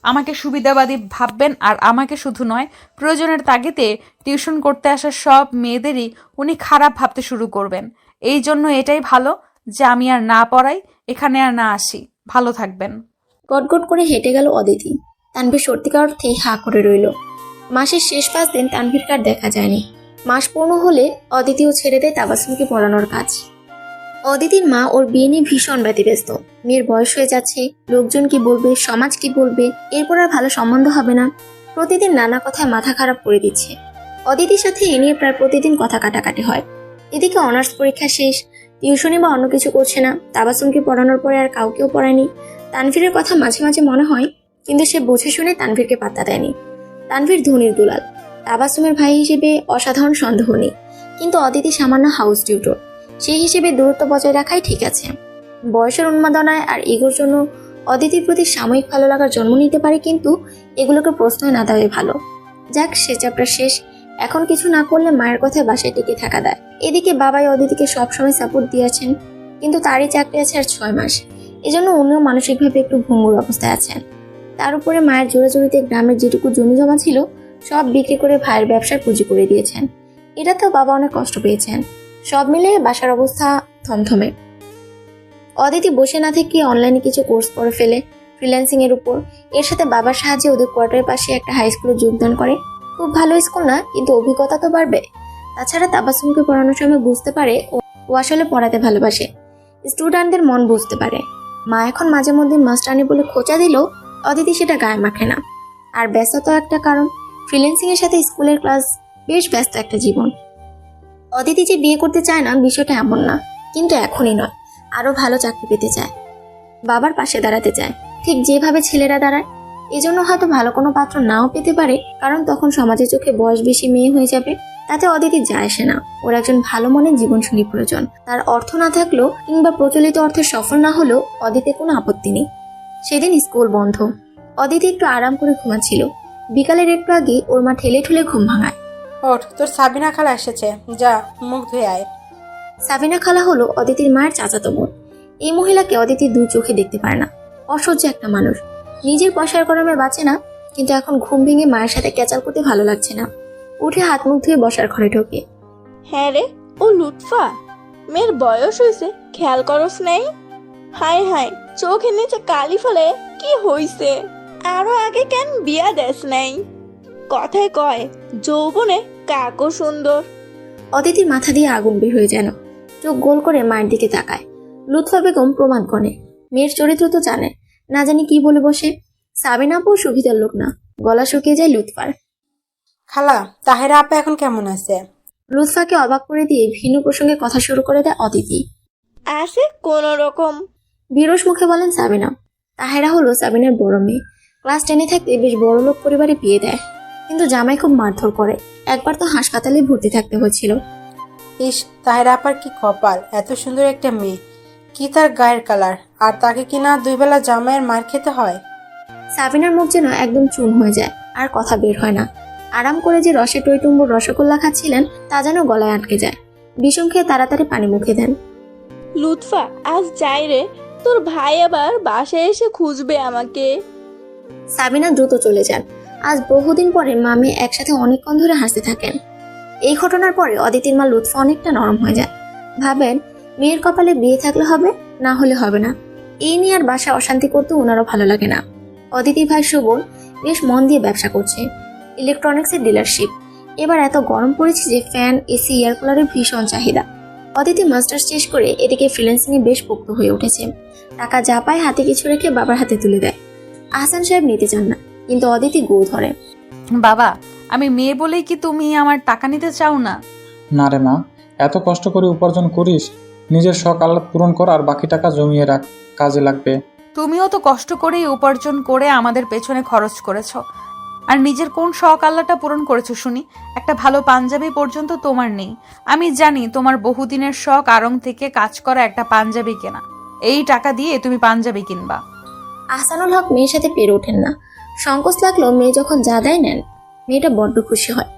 আমাকে সুবিধাবাদী ভাববেন। আর আমাকে শুধু নয়, প্রয়োজনের তাগিদে টিউশন করতে আসা সব মেয়েদেরই উনি খারাপ ভাবতে শুরু করবেন। এই জন্য এটাই ভালো যে আমি আর না পড়াই, এখানে আর না আসি। ভালো থাকবেন। গটগট করে হেঁটে গেল অদিতি। তানভীর সত্যিকার অর্থেই হা করে রইল। মাসের শেষ 5 দিন তানভীরকে আর দেখা যায়নি। মাস পূর্ণ হলে অদিতিও ছেড়ে দেয় তাবাসসুমকে পড়ানোর কাজ। অদিতির মা ওর বিয়ে নিয়ে ভীষণ ব্যতিব্যস্ত। মেয়ের বয়স হয়ে যাচ্ছে, লোকজন কি বলবে, সমাজ কি বলবে, এরপর আর ভালো সম্বন্ধ হবে না। প্রতিদিন নানা কথায় মাথা খারাপ করে দিচ্ছে। অদিতির সাথে এ নিয়ে প্রায় প্রতিদিন কথা কাটাকাটি হয়। এদিকে অনার্স পরীক্ষা শেষ, টিউশনি বা অন্য কিছু করছে না। তাবাসসুমকে পড়ানোর পরে আর কাউকেও পড়ায়নি। তানভীরের কথা মাঝে মাঝে মনে হয়, কিন্তু সে বুঝে শুনে তানভীরকে পাত্তা দেয়নি। তানভীর ধনির দুলাল, তাবাসসুমের ভাই হিসেবে অসাধারণ সন্দেহ নেই, কিন্তু অদিতি সামান্য হাউস টিউটর। সেই হিসেবে দূরত্ব বজায় রাখাই ঠিক আছে। বয়সের উন্মাদনায় আর ইগোর জন্য অদিতির প্রতি সাময়িক ভালো লাগার জন্ম নিতে পারে, কিন্তু এগুলোকে প্রশ্রয় না দেওয়াই ভালো। যাক, সে চ্যাপ্টার শেষ। এখন কিছু না করলে মায়ের কথায় বাসায় টিকে থাকা দেয়। এদিকে বাবাই অদিতিকে সবসময় সাপোর্ট দিয়েছেন। কিন্তু তারই চাকরি আছে আর 6 মাস। এজন্য উনিও মানসিকভাবে একটু ভঙ্গুর অবস্থায় আছেন। তার উপরে মায়ের জোরাজুরিতে গ্রামের যেটুকু জমি জমা ছিল সব বিক্রি করে ভাইয়ের ব্যবসার পুঁজি করে দিয়েছেন। এটাতেও বাবা অনেক কষ্ট পেয়েছেন। সব মিলে বাসার অবস্থা থমথমে। অদিতি বসে না থেকে অনলাইনে কিছু কোর্স করে ফেলে ফ্রিল্যান্সিং এর উপর। এর সাথে বাবার সাহায্যে ওদের কোয়ার্টারের পাশে একটা হাই স্কুলে যোগদান করে। খুব ভালো স্কুল না, কিন্তু অভিজ্ঞতা তো বাড়বে। তাছাড়া তাবাসসুমকে পড়ানোর সময় বুঝতে পারে ও আসলে পড়াতে ভালোবাসে, স্টুডেন্টদের মন বুঝতে পারে। মা এখন মাঝে মধ্যে মাস্টারানি বলে খোঁচা দিলেও অদিতি সেটা গায়ে মাখে না। আর ব্যস্ততা একটা কারণ, ফ্রিল্যান্সিং এর সাথে স্কুলের ক্লাস, বেশ ব্যস্ত একটা জীবন। অদিতি যে বিয়ে করতে চায় না বিষয়টা এমন না, কিন্তু এখনই নয়, আরো ভালো চাকরি পেতে চায়, বাবার পাশে দাঁড়াতে চায়, ঠিক যেভাবে ছেলেরা দাঁড়ায়। এজন্য হয়তো ভালো কোনো পাত্র নাও পেতে পারে, কারণ তখন সমাজের চোখে বয়স বেশি মেয়ে হয়ে যাবে। তাতে অদিতি যায় আসে না। ওর একজন ভালো মনের জীবনসঙ্গী প্রয়োজন। তার অর্থ না থাকলেও কিংবা প্রচলিত অর্থে সফল না হলেও অদিতির কোনো আপত্তি নেই। সেদিন স্কুল বন্ধ। অদিতি একটু আরাম করে ঘুমাচ্ছিল। বিকালের একটু আগে ওর মা ঠেলে ঠুলে ঘুম ভাঙায়। ওঠ, তোর সাবিনা খালা এসেছে, যা মুখ ধুয়ে আয়। সাবিনা খালা হলো অদিতির মায়ের চাচাতো বোন। এই মহিলাকে অদিতি দুই চোখে দেখতে পারে না। অসহ্য একটা মানুষ, নিজের পয়সার গরমে বাঁচে না, কিন্তু এখন ঘুম ভেঙে মায়ের সাথে ক্যাচাল করতে ভালো লাগছে না। উঠে হাত মুখ ধুয়ে বসার ঘরে ঢোকে। হ্যাঁ রে, ও লুৎফা, মেয়ের বয়স হয়েছে, খেয়াল করস নাই? হাই হাই, চোখের নিচে কালি ফেলে কি হইছে? আরো আগে কেন বিয়া দেস নাই? কথায় কয় যৌবনে কাকও সুন্দর। অদিতির মাথা দিয়ে আগুন বের হয়ে যেন, চোখ গোল করে মায়ের দিকে তাকায়। লুৎফা বেগম প্রমাণ করে মেয়ের চরিত্র তো জানে না, জানি কি বলে বসে। সাবিনা আপু সুবিধার লোক না, গলা শুকিয়ে যায় লুৎফার। খালা, তাহেরা আপা এখন কেমন আছে? লুৎফাকে অবাক করে দিয়ে ভিন্ন প্রসঙ্গে কথা শুরু করে দেয় অদিতি। আছে কোন রকম। বিরস মুখে বলেন সাবিনা। তাহেরা হলো সাবিনার বড় মেয়ে। ক্লাস 10-এ থাকতে বেশ বড় লোক পরিবারে বিয়ে দেয়, কিন্তু জামাই খুব মারধর করে। একবার তো হাসপাতালে ভর্তি থাকতে হয়েছিল। ইস, তাহেরা আপার কি কপাল, এত সুন্দর একটা মেয়ে, কি তার গায়ের কালার, আর তাকে কিনা 2 বেলা জামাইয়ের মার খেতে হয়। সাবিনার মুখ যেন একদম চুন হয়ে যায়, আর কথা বের হয় না। আরাম করে যে রসে টইটুম্বুর রসগোল্লা খাচ্ছিলেন তা যেন গলায় আটকে যায়। বিষম খেয়ে তাড়াতাড়ি পানি মুখে দেন। লুৎফা, আজ যাই রে, তোর ভাই আবার বাসায় এসে খুঁজবে আমাকে। সাবিনা দ্রুত চলে যান। আজ বহুদিন পরে মা মেয়ে একসাথে অনেকক্ষণ ধরে হাসতে থাকেন। এই ঘটনার পরে অদিতির মা লুৎফা অনেকটা নরম হয়ে যায়। ভাবেন মেয়ের কপালে বিয়ে থাকলে হবে, না হলে হবে না। এই নিয়ে আর বাসা অশান্তি করতে ওনারও ভালো লাগে না। অদিতি ভাই সুবন বেশ মন দিয়ে ব্যবসা করছে, ইলেকট্রনিক্সের ডিলারশিপ। এবার এত গরম পড়েছে যে ফ্যান, এসি, এয়ার কুলারের ভীষণ চাহিদা। অদিতি মাস্টার্স শেষ করে এদিকে ফ্রিল্যান্সিং এ বেশ পোক্ত হয়ে উঠেছে। টাকা যা পায় হাতে কিছু রেখে বাবার হাতে তুলে দেয়। আহসান সাহেব নিতে চান না, কিন্তু অদিতি গো ধরে। বাবা, আমি মেয়ে বলেই কি তুমি আমার টাকা নিতে চাও না? না রে মা, এত কষ্ট করে উপার্জন করিস, নিজের শখ আহ্লাদ পূরণ কর আর বাকি টাকা জমিয়ে রাখ, কাজে লাগবে। তুমিও তো কষ্ট করেই উপার্জন করে আমাদের পেছনে খরচ করেছো, আর নিজের কোন শখ আল্লাহটা পূরণ করেছো শুনি? একটা ভালো পাঞ্জাবি পর্যন্ত তোমার নেই। আমি জানি তোমার বহুদিনের শখ আড়ং থেকে কাজ করা একটা পাঞ্জাবি কেনা। এই টাকা দিয়ে তুমি পাঞ্জাবি কিনবা। আহসানুল হক মেয়ের সাথে পেরে ওঠেন না। সংকোচ লাগলেও মেয়ে যখন যা দেয় নেন, মেয়েটা বড্ড খুশি হয়।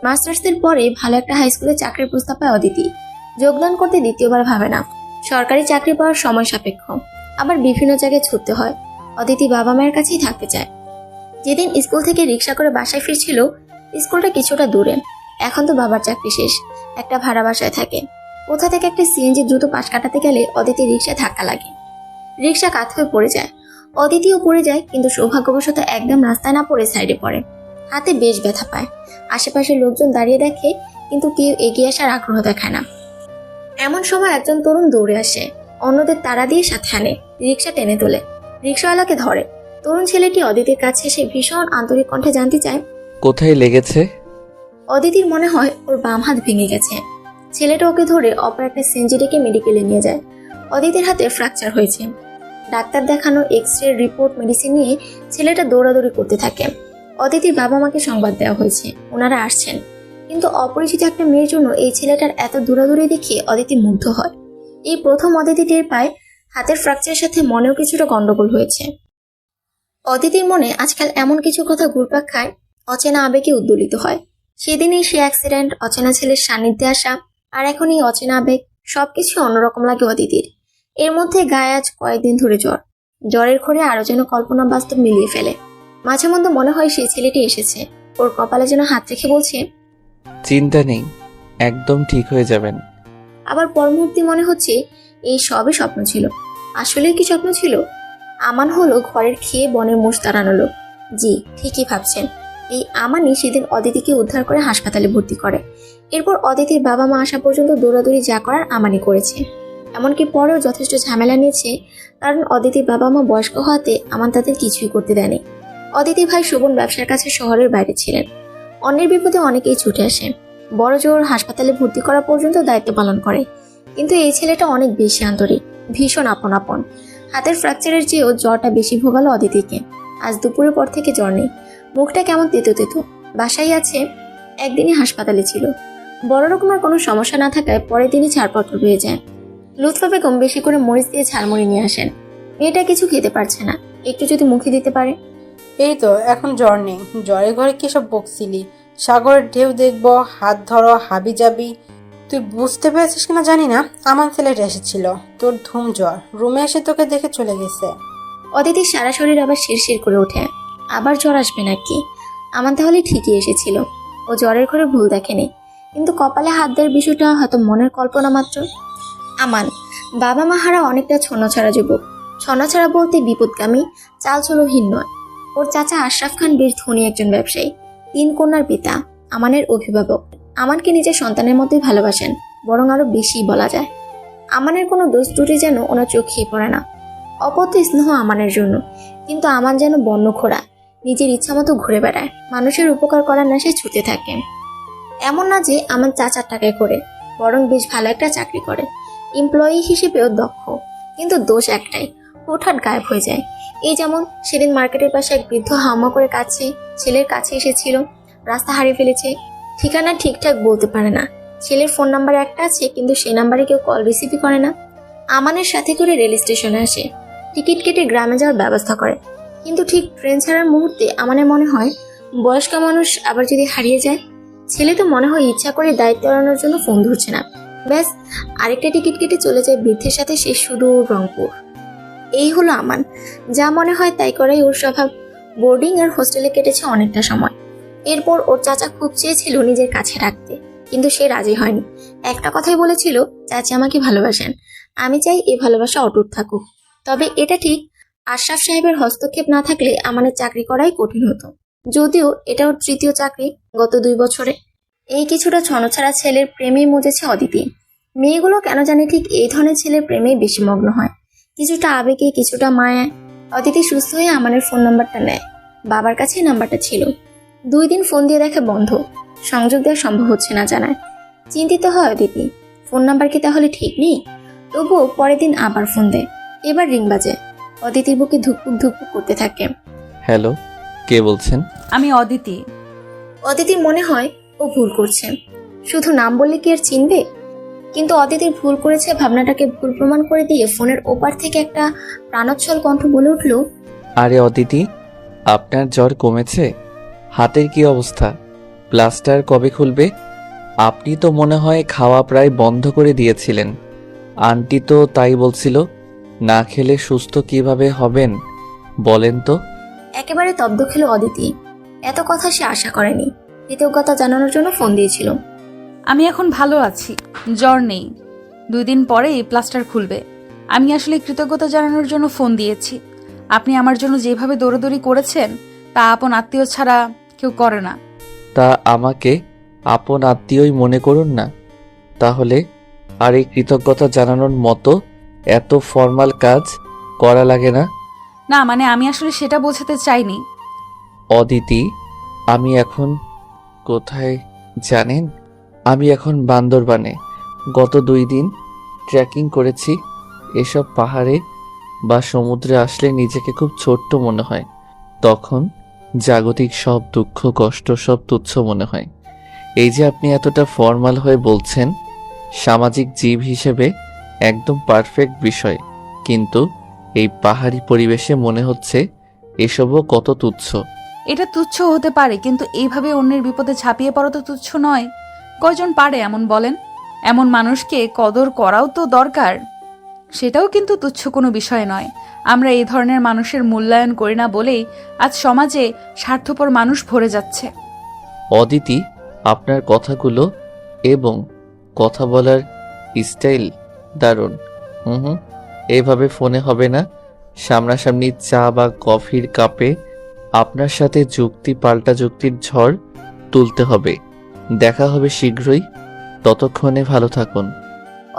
মাস্টার্সের পরে ভালো একটা হাই স্কুলে চাকরির প্রস্তাব পায় অদিতি। যোগদান করতে দ্বিতীয়বার ভাবে না। সরকারি চাকরি পাওয়ার সময় সাপেক্ষ, আবার বিভিন্ন জায়গায় ছুটতে হয়। অদিতি বাবা মায়ের কাছেই থাকতে চায়। যেদিন স্কুল থেকে রিক্সা করে বাসায় ফিরছিল, স্কুলটা কিছুটা দূরে। এখন তো বাবার চাকরি শেষ, একটা ভাড়া বাসায় থাকে। কোথা থেকে একটা সিএনজি দ্রুত পাশ কাটাতে গেলে অদিতি রিক্সায় ধাক্কা লাগে। রিক্সা কাত হয়ে পড়ে যায়। অদিতিও পড়ে যায়, কিন্তু সৌভাগ্যবশত একদম রাস্তায় না পড়ে সাইডে পড়ে। হাতে বেশ ব্যথা পায়। আশেপাশের লোকজন দাঁড়িয়ে দেখে, কিন্তু কেউ এগিয়ে আসার আগ্রহ দেখায় না। এমন সময় একজন তরুণ দৌড়ে আসে, অন্যদের তাড়া দিয়ে সাথে আনে, রিক্সা টেনে তোলে, রিক্সাওয়ালাকে ধরে। তরুণ ছেলেটি অদিতির কাছে এসে ভীষণ আন্তরিক কণ্ঠে জানতে চায় কোথায় লেগেছে। অদিতির মনে হয় ওর বাম হাত ভেঙে গেছে। ছেলেটা ওকে ধরে অপর একটা সিএনজি ডেকে মেডিকেলে নিয়ে যায়। অদিতির হাতে ফ্র্যাকচার হয়েছে। ডাক্তার দেখানো, এক্স-রে রিপোর্ট, মেডিসিন নিয়ে ছেলেটা দৌড়াদৌড়ি করতে থাকে। অদিতির বাবা মাকে সংবাদ দেওয়া হয়েছে, ওনারা আসছেন। কিন্তু অপরিচিত একটা মেয়ের জন্য এই ছেলেটার এত দৌড়াদৌড়ি দেখে অদিতি মুগ্ধ হয়। এই প্রথম অদিতি টের পায় হাতের ফ্র্যাকচারের সাথে মনেও কিছুটা গন্ডগোল হয়েছে। অদিতির মনে আজকাল এমন কিছু কথা ঘুরপাক খায়, অচেনা আবেগে উদ্দোলিত হয়। সেদিনই সে অ্যাক্সিডেন্ট, অচেনা ছেলের সান্নিধ্যে আসা, আর এখন এই অচেনা আবেগ, সবকিছু অন্যরকম লাগে অদিতির। এর মধ্যে গায়ে আজ কয়েকদিন ধরে জ্বর। জ্বরের ঘরে আরো যেন কল্পনা বাস্তব মিলিয়ে ফেলে। মাঝে মধ্যে মনে হয় সেই ছেলেটি এসেছে, ওর কপালে যেন হাত রেখে বলছে, চিন্তা নেই, একদম ঠিক হয়ে যাবেন। আবার পর মুহূর্তে মনে হচ্ছে এই সবই স্বপ্ন ছিল। আসলে কি স্বপ্ন ছিল? আমান হলো ঘরের খেয়ে বনের মোষ তাড়ানো লোক। জি, ঠিকই ভাবছেন। এই আমানই সেদিন অদিতিকে উদ্ধার করে হাসপাতালে ভর্তি করে। এরপর অদিতির বাবা মা আসা পর্যন্ত দৌড়াদৌড়ি যা করার আমানই করেছে। এমনকি পরেও যথেষ্ট ঝামেলা নিয়েছে, কারণ অদিতির বাবা মা বয়স্ক হওয়াতে আমান তাদের কিছুই করতে দেয়নি। অদিতি ভাই শোভন ব্যবসার কাছে শহরের বাইরে ছিলেন। অন্যের বিপদে অনেকেই ছুটে আসে, বড় জোর হাসপাতালে ভর্তি করা পর্যন্ত দায়িত্ব পালন করে। কিন্তু এই ছেলেটা অনেক বেশি আন্তরিক, ভীষণ আপন আপন। হাতের ফ্র্যাকচারের চেয়েও জ্বরটা বেশি ভোগালো অদিতিকে। আজ দুপুরের পর থেকে জ্বর নেই, মুখটা কেমন তেতো তেতো। বাসায় আছে, একদিনই হাসপাতালে ছিল। বড় রকমের কোনো সমস্যা না থাকায় পরের দিনই ছাড়পত্র পেয়ে যায়। লুৎফা বেগম বেশি করে মরিচ দিয়ে ঝালমুড়ি নিয়ে আসেন। মেয়েটা কিছু খেতে পারছে না, একটু যদি মুখে দিতে পারে। এই তো এখন জ্বর নেই, জ্বরের ঘরে কি সব বকছিলি? সাগরের ঢেউ দেখবো, হাত ধরো, হাবি যাবি। তুই বুঝতে পেরেছিস কিনা জানি না, আমার ছেলেটা এসেছিল, তোর ধুম জ্বর, রুমে এসে তোকে দেখে চলে গেছে। অদিতির সারা শরীর আবার শিরশির করে ওঠে। আবার জ্বর আসবে নাকি? আমার তাহলে ঠিকই এসেছিল। ও জ্বরের ঘরে ভুল দেখেনি, কিন্তু কপালে হাত দেওয়ার বিষয়টা হয়তো মনের কল্পনা মাত্র। আমান বাবা মা হারা অনেকটা ছন্নছাড়া যুবক। ছন্নছাড়া বলতে বিপদগামী, চালচলহীন নয়। ওর চাচা আশরাফ খান বেশ ধনী একজন ব্যবসায়ী, 3 কন্যার পিতা, আমানের অভিভাবক। আমানকে নিজের সন্তানের মতোই ভালোবাসেন, বরং আরো বেশি বলা যায়। আমানের কোনো দোষ ত্রুটি যেন ওনার চোখেই পড়ে না। অপথ্য স্নেহ আমানের জন্য, কিন্তু আমান যেন বন্যখোরা, নিজের ইচ্ছা মতো ঘুরে বেড়ায়, মানুষের উপকার করার নেশায় ছুটে থাকে। এমন না যে আমার চাচার টাকায় করে, বরং বেশ ভালো একটা চাকরি করে, এমপ্লয়ি হিসেবেও দক্ষ। কিন্তু দোষ একটাই, হঠাৎ গায়েব হয়ে যায়। এই যেমন সেদিন মার্কেটের পাশে এক বৃদ্ধ হামা করে কাছে ছেলের কাছে এসেছিল, রাস্তা হারিয়ে ফেলেছে, ঠিকানা ঠিকঠাক বলতে পারে না। ছেলের ফোন নাম্বার একটা আছে, কিন্তু সেই নাম্বারে কেউ কল রিসিভই করে না। আমানের সাথে করে রেল স্টেশনে আসে, টিকিট কেটে গ্রামে যাওয়ার ব্যবস্থা করে। কিন্তু ঠিক ট্রেন ছাড়ার মুহূর্তে আমানের মনে হয়, বয়স্ক মানুষ আবার যদি হারিয়ে যায়। ছেলে তো মনে হয় ইচ্ছা করে দায়িত্ব এড়ানোর জন্য ফোন ধরছে না। ব্যাস, আরেকটা টিকিট কেটে চলে যায় বৃদ্ধের সাথে সে সুদূর রংপুর। এই হলো আমান, যা মনে হয় তাই করাই ওর স্বভাব। বোর্ডিং আর হোস্টেলে কেটেছে অনেকটা সময়। এরপর ওর চাচা খুব চেয়েছিল নিজের কাছে রাখতে, কিন্তু সে রাজি হয়নি। একটা কথাই বলেছিল, চাচা আমাকে ভালোবাসেন, আমি চাই এই ভালোবাসা অটুট থাকুক। তবে এটা ঠিক, আশরাফ সাহেবের হস্তক্ষেপ না থাকলে আমাদের চাকরি করাই কঠিন হতো। যদিও এটা ওর 3য় চাকরি গত 2 বছরে। এই কিছুটা ছনছাড়া ছেলের প্রেমেই মজেছে অদিতি। মেয়েগুলো কেন জানি ঠিক এই ধরনের ছেলের প্রেমেই বেশি মগ্ন হয়, কিছুটা আবেগে, কিছুটা মায়ায়। অদিতি সুস্থ হয়ে আমাদের ফোন নাম্বারটা নেয়, বাবার কাছে নাম্বারটা ছিল। 2 দিন ফোন দিয়ে দেখে বন্ধ, সংযোগ দেওয়া সম্ভব হচ্ছে না জানায়। চিন্তিত হয় অদিতি, ফোন নাম্বার কি তাহলে ঠিক নেই? তবুও পরের দিন আবার ফোন দেয়, এবার রিং বাজে। অদিতির বুকে ধুকপুক ধুকপুক করতে থাকে। হ্যালো, কে বলছেন? আমি অদিতি। অদিতির মনে হয় ও ভুল করছে, শুধু নাম বললে কি আর চিনবে? কিন্তু অদিতির ভুল করেছে ভাবনাটাকে ভুল প্রমাণ করে দিয়ে ফোনের ওপার থেকে একটা প্রাণোচ্ছল কণ্ঠ বলে উঠল, আরে অদিতি, আপনার জ্বর কমেছে? হাতের কি অবস্থা? প্লাস্টার কবে খুলবে? আপনি তো মনে হয় খাওয়া প্রায় বন্ধ করে দিয়েছিলেন। আন্টি তো তাই বলছিল। না খেলে সুস্থ কিভাবে হবেন বলেন তো? একেবারে তব্দ খেল অদিতি। এত কথা সে আশা করেনি। কৃতজ্ঞতা জানানোর জন্য ফোন দিয়েছিল। আমি এখন ভালো আছি, জ্বর নেই। 2 দিন পরেই প্লাস্টার খুলবে। আমি আসলে কৃতজ্ঞতা জানানোর জন্য ফোন দিয়েছি। আপনি আমার জন্য যেভাবে দৌড়াদৌড়ি করেছেন, তা আপন আত্মীয় ছাড়া কেউ করে না। তা আমাকে আপন আত্মীয়ই মনে করুন না তাহলে। আর এই কৃতজ্ঞতা জানানোর মতো এত ফর্মাল কাজ করা লাগে না। না মানে আমি আসলে সেটা বোঝাতে চাইনি। অদিতি, আমি এখন কোথায় জানেন? আমি এখন বান্দরবানে। গত 2 দিন ট্রেকিং করেছি। এসব পাহাড়ে বা সমুদ্রে আসলে নিজেকে খুব ছোট্ট মনে হয়। তখন জাগতিক সব দুঃখ কষ্ট সব তুচ্ছ মনে হয়। এই যে আপনি এতটা ফর্মাল হয়ে বলছেন, সামাজিক জীব হিসেবে একদম পারফেক্ট বিষয়, কিন্তু এই পাহাড়ি পরিবেশে মনে হচ্ছে এসবও কত তুচ্ছ। এটা তুচ্ছ হতে পারে, কিন্তু এইভাবে অন্যের বিপদে ঝাঁপিয়ে পড়া তো তুচ্ছ নয়। কয়জন পারে এমন বলেন? এমন মানুষকে কদর করাও তো দরকার। সেটাও কিন্তু তুচ্ছ কোনো বিষয় নয়। আমরা এই ধরনের মানুষের মূল্যায়ন করি না বলেই আজ সমাজে স্বার্থপর মানুষ ভরে যাচ্ছে। অদিতি, আপনার কথাগুলো এবং কথা বলার স্টাইল দারুণ। হুম, এইভাবে ফোনে হবে না, সামনাসামনি চা বা কফির কাপে আপনার সাথে যুক্তি পাল্টা যুক্তির ঝড় তুলতে হবে। দেখা হবে শীঘ্রই, ততক্ষণে ভালো থাকুন।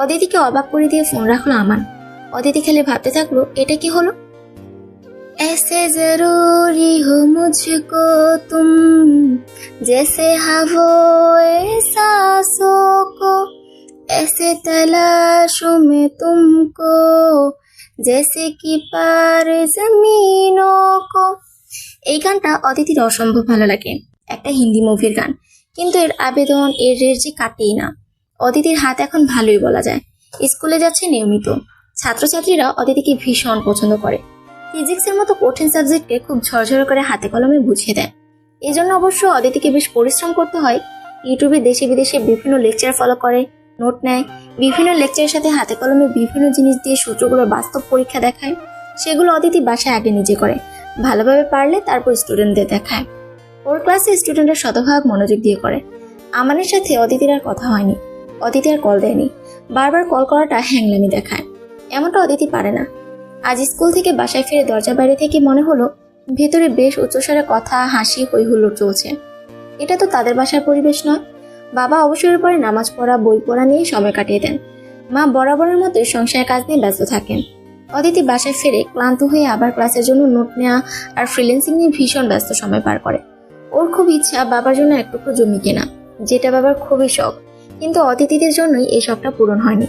অদিতিকে অবাক করে দিয়ে ফোন রাখলো আমান। অদিতি খেলে ভাবতে থাকলো, এটা কি হলো? ऐसे जरूरी हो मुझको तुम जैसे हवाए सांसों को ऐसे तलाशूं मैं तुमको जैसे कि पार जमीनों को। এই গানটা অদিতির অসম্ভব ভালো লাগে। একটা হিন্দি মুভির গান, কিন্তু এর আবেদন, এর রের যে কাটেই না। অদিতির হাত এখন ভালোই বলা যায়। স্কুলে যাচ্ছে নিয়মিত। ছাত্রছাত্রীরা অদিতিকে ভীষণ পছন্দ করে। ফিজিক্সের মতো কঠিন সাবজেক্টকে খুব ঝরঝরে করে হাতে কলমে বুঝিয়ে দেয়। এই জন্য অবশ্য অদিতিকে বেশ পরিশ্রম করতে হয়। ইউটিউবে দেশে বিদেশে বিভিন্ন লেকচার ফলো করে, নোট নেয়, বিভিন্ন লেকচারের সাথে হাতে কলমে বিভিন্ন জিনিস দিয়ে সূত্রগুলোর বাস্তব পরীক্ষা দেখায়। সেগুলো অদিতি বাসায় আগে নিজে করে, ভালোভাবে পারলে তারপর স্টুডেন্টদের দেখায়। ওর ক্লাসে স্টুডেন্টরা শতভাগ মনোযোগ দিয়ে করে। আমানের সাথে অদিতির আর কথা হয়নি, অদিতি আর কল দেয়নি। বারবার কল করাটা হ্যাংলামি দেখায়। এমনটা অদিতি পারে না। আজ স্কুল থেকে বাসায় ফিরে দরজা বাইরে থেকে মনে হলো ভেতরে বেশ উচ্চস্বরে কথা, হাসি, হই হুল্লোড় চলছে। এটা তো তাদের বাসার পরিবেশ নয়। বাবা অবসরের পরে নামাজ পড়া, বই পড়া নিয়ে সময় কাটিয়ে দেন। মা বরাবরের মতো সংসারের কাজ নিয়ে ব্যস্ত থাকেন। অদিতি বাসায় ফিরে ক্লান্ত হয়ে আবার ক্লাসের জন্য নোট নেওয়া আর ফ্রিল্যান্সিং নিয়ে ভীষণ ব্যস্ত সময় পার করে। ওর খুব ইচ্ছা বাবার জন্য এক টুকরো জমি কেনা, যেটা বাবার খুবই শখ, কিন্তু অদিতিদের জন্যই এই শখটা পূরণ হয়নি।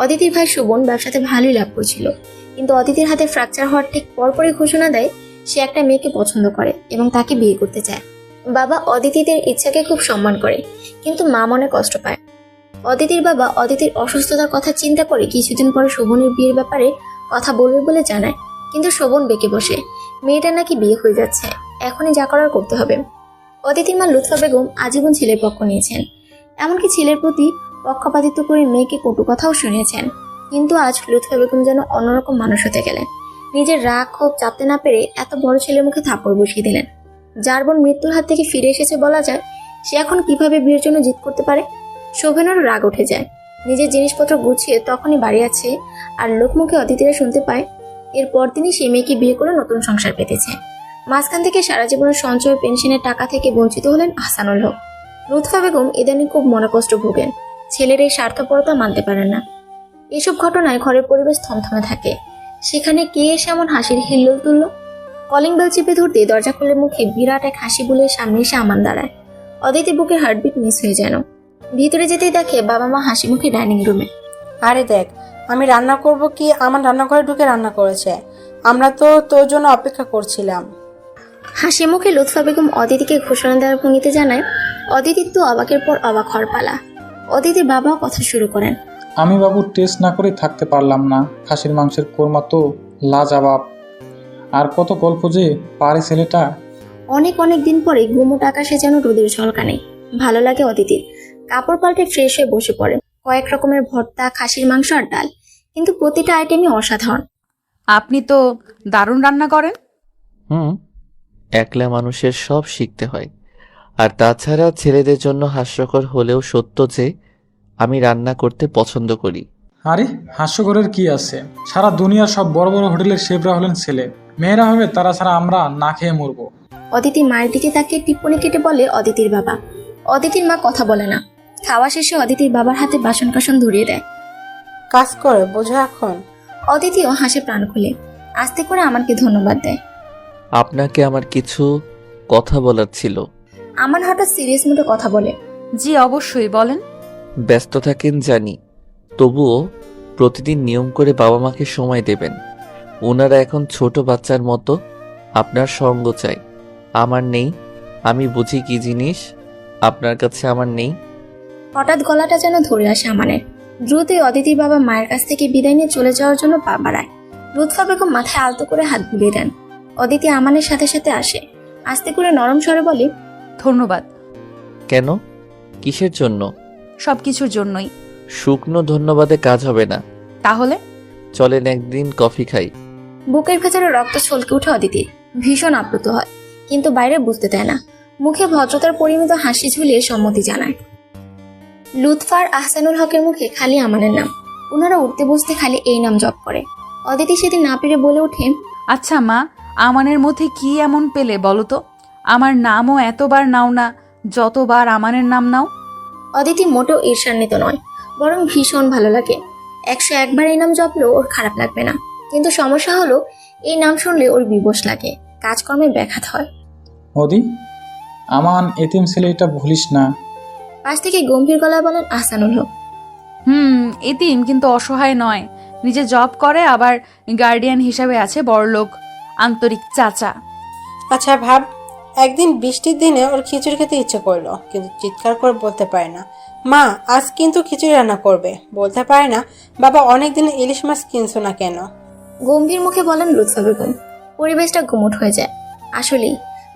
অদিতির ভাই শোভন ব্যবসাতে ভালোই লাভ করছিল, কিন্তু অদিতির হাতে ফ্র্যাকচার হওয়ার ঠিক পরপরই ঘোষণা দেয় সে একটা মেয়েকে পছন্দ করে এবং তাকে বিয়ে করতে চায়। বাবা অদিতিদের ইচ্ছাকে খুব সম্মান করে, কিন্তু মা মনে কষ্ট পায়। অদিতির বাবা অদিতির অসুস্থতার কথা চিন্তা করে কিছুদিন পরে শোভনের বিয়ের ব্যাপারে কথা বলবে বলে জানায়, কিন্তু শোভন বেঁকে বসে। মেয়েটা নাকি বিয়ে হয়ে যাচ্ছে, এখনই যা করার করতে হবে। অদিতির মা লুৎফা বেগম আজীবন ছেলের পক্ষ নিয়েছেন, এমনকি ছেলের প্রতি পক্ষপাতিত্ব করে মেয়েকে কটু কথাও শুনিয়েছেন। কিন্তু আজ লুৎফা বেগম যেন অন্যরকম মানুষ হতে গেলেন। নিজের রাগ ক্ষোভ চাপতে না পেরে এত বড় ছেলের মুখে থাপ্পড় বসিয়ে দিলেন। যার বোন মৃত্যুর হাত থেকে ফিরে এসেছে বলা যায়, সে এখন কিভাবে বিয়ের জন্য জিদ করতে পারে? শোভনেরও রাগ উঠে যায়। নিজের জিনিসপত্র গুছিয়ে তখনই বাড়ি আছে, আর লোকমুখে অতিথিরা শুনতে পায় এর পরদিনই সে মেয়েকে বিয়ে করে নতুন সংসার পেতেছে। মাঝখান থেকে সারা জীবনের সঞ্চয় পেনশনের টাকা থেকে বঞ্চিত হলেন আহসানুল হক। লুৎফা বেগম ইদানিং খুব মনোকষ্ট ভোগেন। ছেলের এই স্বার্থপরতা মানতে পারেন না। এসব ঘটনায় ঘরের পরিবেশ থমথমে থাকে। সেখানে কে এসে এমন হাসির হিল্লোল তুলল? কলিং বেল চেপে ধরতে দরজা খুলে মুখে বিরাট এক হাসি বলে সামনে এসে আমান দাঁড়ায়। অদিতি বুকের হার্টবিট মিস হয়ে যেন। ভিতরে যেতেই দেখে বাবা মা হাসি মুখে ডাইনিং রুমে। আরে দেখ, আমি রান্না করব কি আমার রান্নাঘরে ঢুকে রান্না করেছে। আমরা তো তোর জন্য অপেক্ষা করছিলাম। হাসি মুখে লুৎফা বেগম অদিতিকে ঘোষণা দেওয়ার ভঙ্গিতে জানায়। অদিতির তো অবাকের পর অবাক হওয়ার পালা। অদিতির বাবাও কথা শুরু করেন। আমি বাবু টেস্ট না করে থাকতে পারলাম না। খাসির মাংসের কোরমা তো লাজবাব। আর কত গল্প যে পারে ছেলেটা। অনেক অনেক দিন পরে গুমোট আকাশে যেন রোদের ঝলকানে। ভালো লাগে অদিতির। কাপড় পাল্টে ফ্রেশ হয়ে বসে পড়ে। কয়েক রকমের ভর্তা, খাসির মাংস আর ডাল, কিন্তু প্রতিটা আইটেমই অসাধারণ। আপনি তো দারুণ রান্না করেন। একলা মানুষের সব শিখতে হয়। আর তাছাড়া ছেলেদের জন্য হাস্যকর হলেও সত্য যে আমি রান্না করতে পছন্দ করি। আরে হাস্যকরের কি আছে? সারা দুনিয়ার সব বড় বড় হোটেলের শেফরা হলেন ছেলে, মেয়েরা হবে তারা ছাড়া আমরা না খেয়ে মরবো। অদিতি মায়ের দিকে তাকিয়ে টিপ্পনি কেটে বলে অদিতির বাবা। অদিতির মা কথা বলে না। খাওয়া শেষে অদিতির বাবার হাতে বাসন কাসন ধরিয়ে দেয়। কাজ করে বোঝা এখন। অদিতিও হাসে প্রাণ খুলে আস্তে করে আমানকে ধন্যবাদ দেয়। আপনাকে আমার কিছু কথা বলার ছিল। আমান হঠাৎ সিরিয়াস মুডে কথা বলে। জি অবশ্যই বলেন। ব্যস্ত থাকেন জানি, তবুও প্রতিদিন নিয়ম করে বাবা মাকে সময় দেবেন। ওনারা এখন ছোট বাচ্চার মতো। আপনার সঙ্গ চাই, আমার নেই। আমি বুঝি কি জিনিস, আপনার কাছে আমার নেই। হঠাৎ গলাটা যেন ধরে আসে আমানের। দ্রুতই অদিতির বাবা মায়ের কাছ থেকে বিদায় নিয়ে চলে যাওয়ার জন্য পা বাড়ায়। লুৎফা বেগম মাথায় আলতো করে হাত বুলিয়ে দেন। অদিতি আমানের সাথে সাথে আসে। আস্তে করে নরম স্বরে বলে, ধন্যবাদ। কেন? কিসের জন্য? সবকিছুর জন্যই। শুকনো ধন্যবাদে কাজ হবে না। তাহলে? চলেন একদিন কফি খাই। বুকের ভেতরে রক্ত ছলকে উঠে অদিতির, ভীষণ আপ্লুত হয়, কিন্তু বাইরে বুঝতে দেয় না। মুখে ভদ্রতার পরিমিত হাসি ঝুলিয়ে সম্মতি জানায়। লুৎফার আহসানুল হকের মুখে খালি আমানের নাম, ওনারা উঠতে বসতে খালি এই নাম জপ করে। অদিতি সেদিন না পেরে বলে ওঠে, আচ্ছা মা, আমানের মধ্যে কি এমন পেলে বলো তো? আমার নামও এতবার নাও না যতবার আমানের নাম নাও। অদিতি মোটেও ঈর্ষান্বিত নয়, বরং ভীষণ ভালো লাগে। 101 বার এই নাম জপলেও ওর খারাপ লাগবে না, কিন্তু সমস্যা হলো এই নাম শুনলে ওর বিবশ লাগে, কাজকর্মে ব্যাঘাত হয়। অদি, আমান এতিম ছেলেটা ভুলিস না। পাশ থেকে গম্ভীর গলায় বলেন আহসানুল হক। এতিম কিন্তু অসহায় নয়, নিজে জব করে, আবার গার্ডিয়ান হিসাবে আছে বড়লোক আন্তরিক চাচা। আচ্ছা ভাব, একদিন বৃষ্টির দিনে ওর খিচুড়ি খেতে ইচ্ছে করলো, কিন্তু চিৎকার করে বলতে পারে না, মা আজ কিন্তু খিচুড়ি রান্না করবে। বলতে পারে না, বাবা অনেক দিন ইলিশ মাছ কিনছো না কেন। গম্ভীর মুখে বলেন লুৎফা বেগম। পরিবেশটা গুমোট হয়ে যায়। আসলেই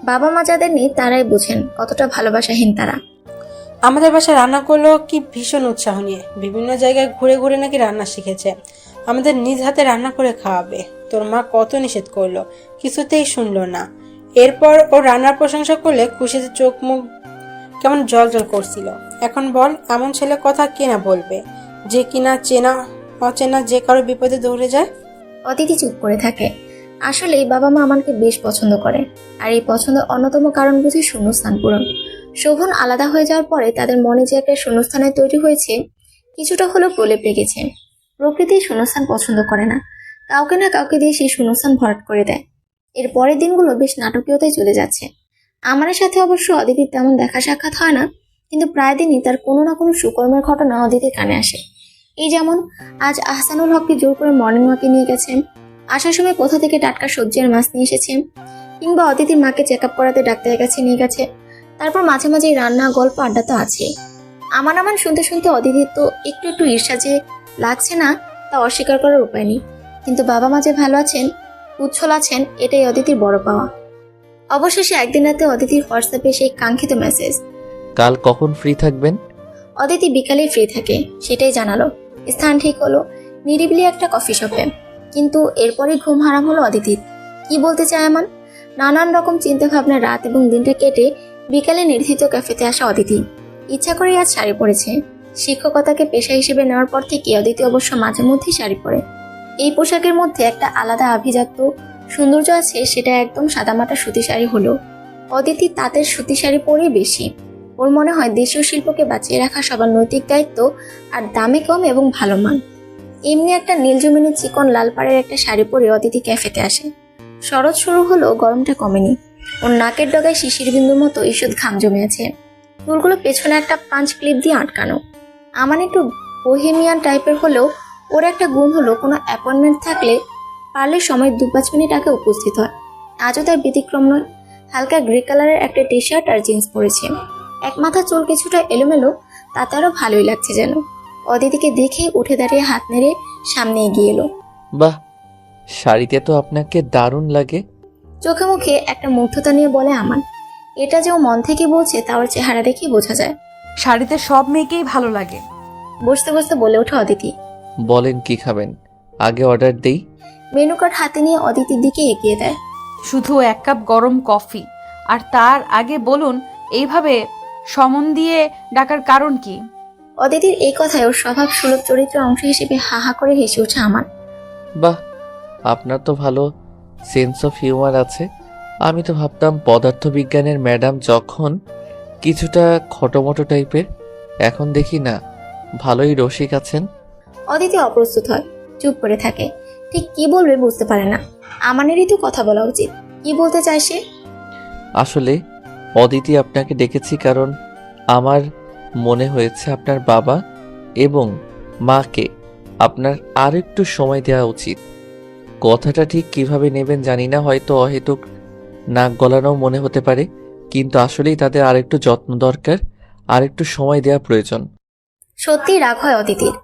বাবা মা যাদের নেই তারাই বুঝেন কতটা ভালোবাসাহীন তারা। আমাদের বাসায় রান্না করলো কি ভীষণ উৎসাহ নিয়ে, বিভিন্ন জায়গায় ঘুরে ঘুরে নাকি রান্না শিখেছে, আমাদের নিজ হাতে রান্না করে খাওয়াবে। তোর মা কত নিষেধ করলো, কিছুতেই শুনলো না। এরপর ও রান্নার প্রশংসা করলে খুশিতে চোখ মুখ কেমন জল জল করছিল। এখন বল, এমন ছেলে কথা কে না বলবে, যে কিনা চেনা অচেনা যে কারো বিপদে দৌড়ে যায়। অদিতি চুপ করে থাকে। আসলেই বাবা মা আমাকে বেশ পছন্দ করে, আর এই পছন্দের অন্যতম কারণ বুঝি শূন্যস্থান পূরণ। শোভন আলাদা হয়ে যাওয়ার পরে তাদের মনে যে একটা শূন্যস্থানে তৈরি হয়েছে, কিছুটা হলেও প্রলেপ লেগেছে। প্রকৃতি শূন্যস্থান পছন্দ করে না, কাউকে না কাউকে দিয়ে সেই শূন্যস্থান ভরাট করে দেয়। এর পরের দিনগুলো বেশ নাটকীয়তায় চলে যাচ্ছে। আমার সাথে অবশ্য অদিতির তেমন দেখা সাক্ষাৎ হয় না, কিন্তু প্রায় দিনই তার কোনো না কোনো সুকর্মের ঘটনা অদিতির কানে আসে। এই যেমন আজ আহসানুল হককে জোর করে মর্নিং ওয়াকে নিয়ে গেছেন, আসার সময় কোথা থেকে টাটকা সবজি আর মাছ নিয়ে এসেছে, কিংবা অদিতির মাকে চেক আপ করাতে ডাক্তারের কাছে নিয়ে গেছে। তারপর মাঝে মাঝে রান্না, গল্প, আড্ডা তো আছে। আমান শুনতে শুনতে অদিতির তো একটু একটু ঈর্ষা যে লাগছে না তা অস্বীকার করার উপায় নেই। কিন্তু বাবা মা যে ভালো আছেন, উচ্ছল আছেন, এটাই অদিতির বড় পাওয়া। অবশেষে একদিন রাতে অদিতির হোয়াটসঅ্যাপে সেই কাঙ্ক্ষিত মেসেজ। কাল কখন ফ্রি থাকবেন? অদিতি বিকালে ফ্রি থাকে, সেটাই জানালো। স্থান ঠিক হলো নিরিবিলি একটা কফি শপে। কিন্তু এরপরে ঘুম হারাম হলো অদিতির। কি বলতে চায় আমান? নানান রকম চিন্তা ভাবনা রাত এবং দিনটা কেটে বিকালে নির্ধারিত ক্যাফেতে আসা অদিতি ইচ্ছা করে আজ শাড়ি পরেছে। শিক্ষকতাকে পেশা হিসেবে নেওয়ার পর থেকে অদিতি অবশ্য মাঝে মধ্যেই শাড়ি পরে। এই পোশাকের মধ্যে একটা আলাদা আভিজাত্য সৌন্দর্য আছে, সেটা একদম সাদামাটা সুতি শাড়ি হলো। অদিতি তাঁতের সুতি শাড়ি পরেই বেশি। ওর মনে হয় দেশীয় শিল্পকে বাঁচিয়ে রাখা সবার নৈতিক দায়িত্ব, আর দামে কম এবং ভালো মান। এমনি একটা নীলজমিনি চিকন লাল পাড়ের একটা শাড়ি পরে অদিতি ক্যাফেতে আসে। শরৎ শুরু হলো, গরমটা কমেনি। ওর নাকের ডগায় শিশির বিন্দুর মতো ঈষৎ ঘাম জমে আছে। চুলগুলো পেছনে একটা পাঞ্চ ক্লিপ দিয়ে আটকানো। আমান একটু বোহেমিয়ান টাইপের হলেও ওর একটা গুণ হলো কোনো অ্যাপয়েন্টমেন্ট থাকলে পারলে সময় 2-5 মিনিট আগে উপস্থিত হয়। আজও তার ব্যতিক্রম নয়। হালকা গ্রে কালারের একটা টি শার্ট আর জিন্স পরেছে। এক মাথা চুল কিছুটা এলোমেলো, তাতে আরও ভালোই লাগছে যেন। অদিতিকে দেখে উঠে দাঁড়িয়ে হাত নেড়ে সামনে এগিয়ে এলো। বাহ, শাড়িতে তো আপনাকে দারুণ লাগে। চোখে মুখে একটা মুগ্ধতা নিয়ে বলে আমান। এটা যে ও মন থেকে বলছে তা ওর চেহারা দেখেই বোঝা যায়। শাড়িতে সব মেয়েকেই ভালো লাগে। বসতে বসতে বলে ওঠে অদিতি। বলেন কি খাবেন, আগে অর্ডার দেই। মেনু কার্ড হাতে নিয়ে অদিতির দিকে এগিয়ে দেয়। শুধু 1 কাপ গরম কফি, আর তার আগে বলুন এইভাবে সমন দিয়ে ডাকার কারণ কি? অদিতির এই কথায় ওর স্বভাব সুলভ চরিত্রের অংশ হিসেবে হা হা করে হেসে ওঠে আমান। বাহ, আপনার তো ভালো সেন্স অফ হিউমার আছে। আমি তো ভাবতাম পদার্থবিজ্ঞানের ম্যাডাম যখন কিছুটা খটোমটো টাইপের, এখন দেখি না ভালোই রসিক আছেন। অদিতি অপ্রস্তুত হয়, চুপ করে থাকে। ঠিক কি বলবে বুঝতে পারে না। আমানেরই তো কথা বলা উচিত। কি বলতে চায় সে? আসলে অদিতি, আপনাকে ডেকেছি কারণ আমার মনে হয়েছে আপনার বাবা এবং মাকে আপনার আর একটু সময় দেওয়া উচিত। কথাটা ঠিক কিভাবে নেবেন জানি না, হয়তো অহেতুক নাক গলানো মনে হতে পারে, কিন্তু আসলেই তাদের আরেকটু যত্ন দরকার, আরেকটু সময় দেওয়া প্রয়োজন। সত্যিই রাগ হয় অদিতির।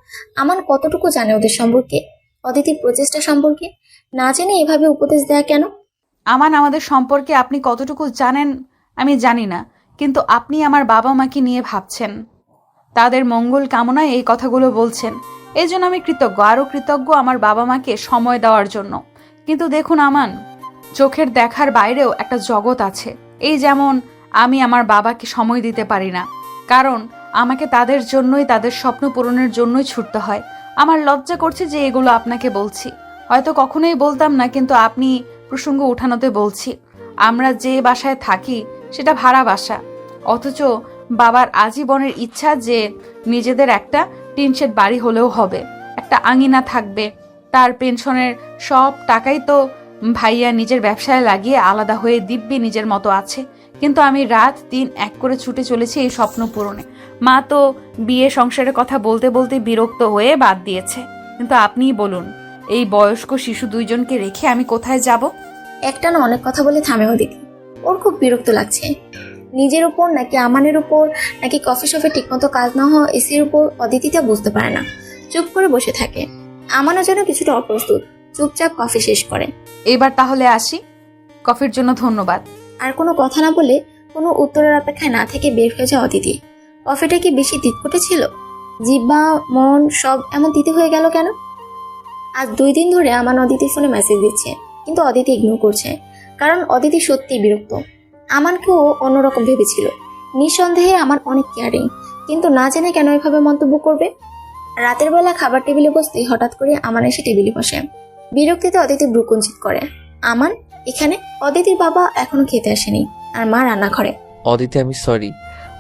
আমান কতটুকু জানে ওদের সম্পর্কে, অদিতির প্রচেষ্টা সম্পর্কে? না জেনে এভাবে উপদেশ দেয়া কেন? আমান, আমাদের সম্পর্কে আপনি কতটুকু জানেন আমি জানি না, কিন্তু আপনি আমার বাবা মাকে নিয়ে ভাবছেন, তাদের মঙ্গল কামনায় এই কথাগুলো বলছেন। এই জন্য আমি কৃতজ্ঞ, আরও কৃতজ্ঞ আমার বাবা মাকে সময় দেওয়ার জন্য। কিন্তু দেখুন আমান, চোখের দেখার বাইরেও একটা জগৎ আছে। এই যেমন আমি আমার বাবাকে সময় দিতে পারি না, কারণ আমাকে তাদের জন্যই, তাদের স্বপ্ন পূরণের জন্যই ছুটতে হয়। আমার লজ্জা করছে যে এগুলো আপনাকে বলছি, হয়তো কখনোই বলতাম না, কিন্তু আপনি প্রসঙ্গ উঠানোতে বলছি। আমরা যে বাসায় থাকি সেটা ভাড়া বাসা, অথচ বাবার আজীবনের ইচ্ছা যে নিজেদের একটা টিনশেড বাড়ি হলেও হবে, একটা আঙিনা থাকবে। তার পেনশনের সব টাকাই তো ভাইয়া নিজের ব্যবসায় লাগিয়ে আলাদা হয়ে দিব্যি নিজের মতো আছে। কিন্তু আমি রাত দিন এক করে ছুটে চলেছি এই স্বপ্ন পূরণে। মা তো বিয়ে সংসারের কথা বলতে বলতে বিরক্ত হয়ে বাদ দিয়েছে। কিন্তু আপনিই বলুন, এই বয়স্ক শিশু দুইজনকে রেখে আমি কোথায় যাব? একটানা অনেক কথা বলে থামে অদিতি। ওর খুব বিরক্ত লাগছে, নিজের উপর নাকি আমানের উপর নাকি কফি শপে ঠিকমতো কাজ না হওয়া এসির উপর। অদিতি তা বুঝতে পারে না, চুপ করে বসে থাকে। আমানও যেন কিছুটা অপ্রস্তুত, চুপচাপ কফি শেষ করে। এবার তাহলে আসি, কফির জন্য ধন্যবাদ। আর কোনো কথা না বলে, কোনো উত্তরের অপেক্ষায় না থেকে বের হয়ে যায় অদিতি। কফিটা কি বেশি তিতকুটে ছিল? জিহ্বা মন সব এমন তিতে হয়ে গেল কেন? আজ 2 দিন ধরে আমান অদিতির ফোনে মেসেজ দিচ্ছে, কিন্তু অদিতি ইগনোর করছে, কারণ অদিতি সত্যিই বিরক্ত। আমানকেও অন্যরকম ভেবেছিল। নিঃসন্দেহে আমার অনেক কেয়ারিং, কিন্তু না জেনে কেন এভাবে মন্তব্য করবে? রাতের বেলা খাবার টেবিলে বসতেই হঠাৎ করে আমান এসে টেবিলে বসে। বিরক্তিতে অদিতি ভ্রুকুঞ্চিত করে। আমান এখানে? অদিতির বাবা এখনো খেতে আসেনি, আর মা রান্না করে। অদিতি, আমি সরি,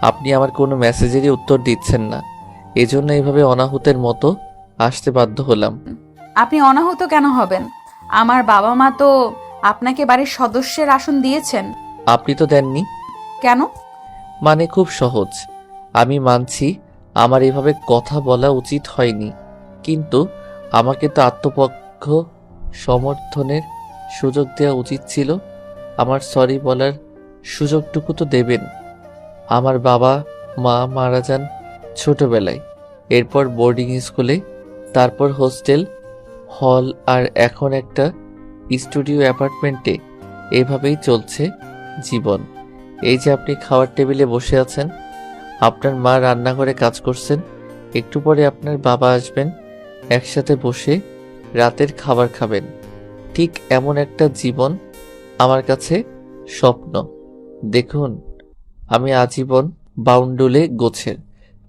আপনি আমার কোনো মেসেজেরই উত্তর দিচ্ছেন না, এজন্য এইভাবে অনাহুতের মতো আসতে বাধ্য হলাম। আপনি অনাহুত কেন হবেন? আমার বাবা মা তো আপনাকে বাড়ির সদস্যের আসন দিয়েছেন। আপনি তো দেননি। কেন? মানে খুব সহজ, আমি মানছি আমার এভাবে কথা বলা উচিত হয়নি, কিন্তু আমাকে তো আত্মপক্ষ সমর্থনের সুযোগ দেওয়া উচিত ছিল। আমার সরি বলার সুযোগটুকু তো দেবেন। আমার বাবা মা মারা যান ছোটবেলায়, এরপর বোর্ডিং স্কুলে, তারপর হোস্টেল, হল, আর এখন একটা স্টুডিও অ্যাপার্টমেন্টে। এভাবেই চলছে জীবন। এই যে আপনি খাওয়ার টেবিলে বসে আছেন, আপনার মা রান্নাঘরে কাজ করছেন, একটু পরে আপনার বাবা আসবেন, একসাথে বসে রাতের খাবার খাবেন। ঠিক এমন একটা জীবন আমার কাছে স্বপ্ন। দেখুন, আমি আজীবন বাউন্ডুলে গোছের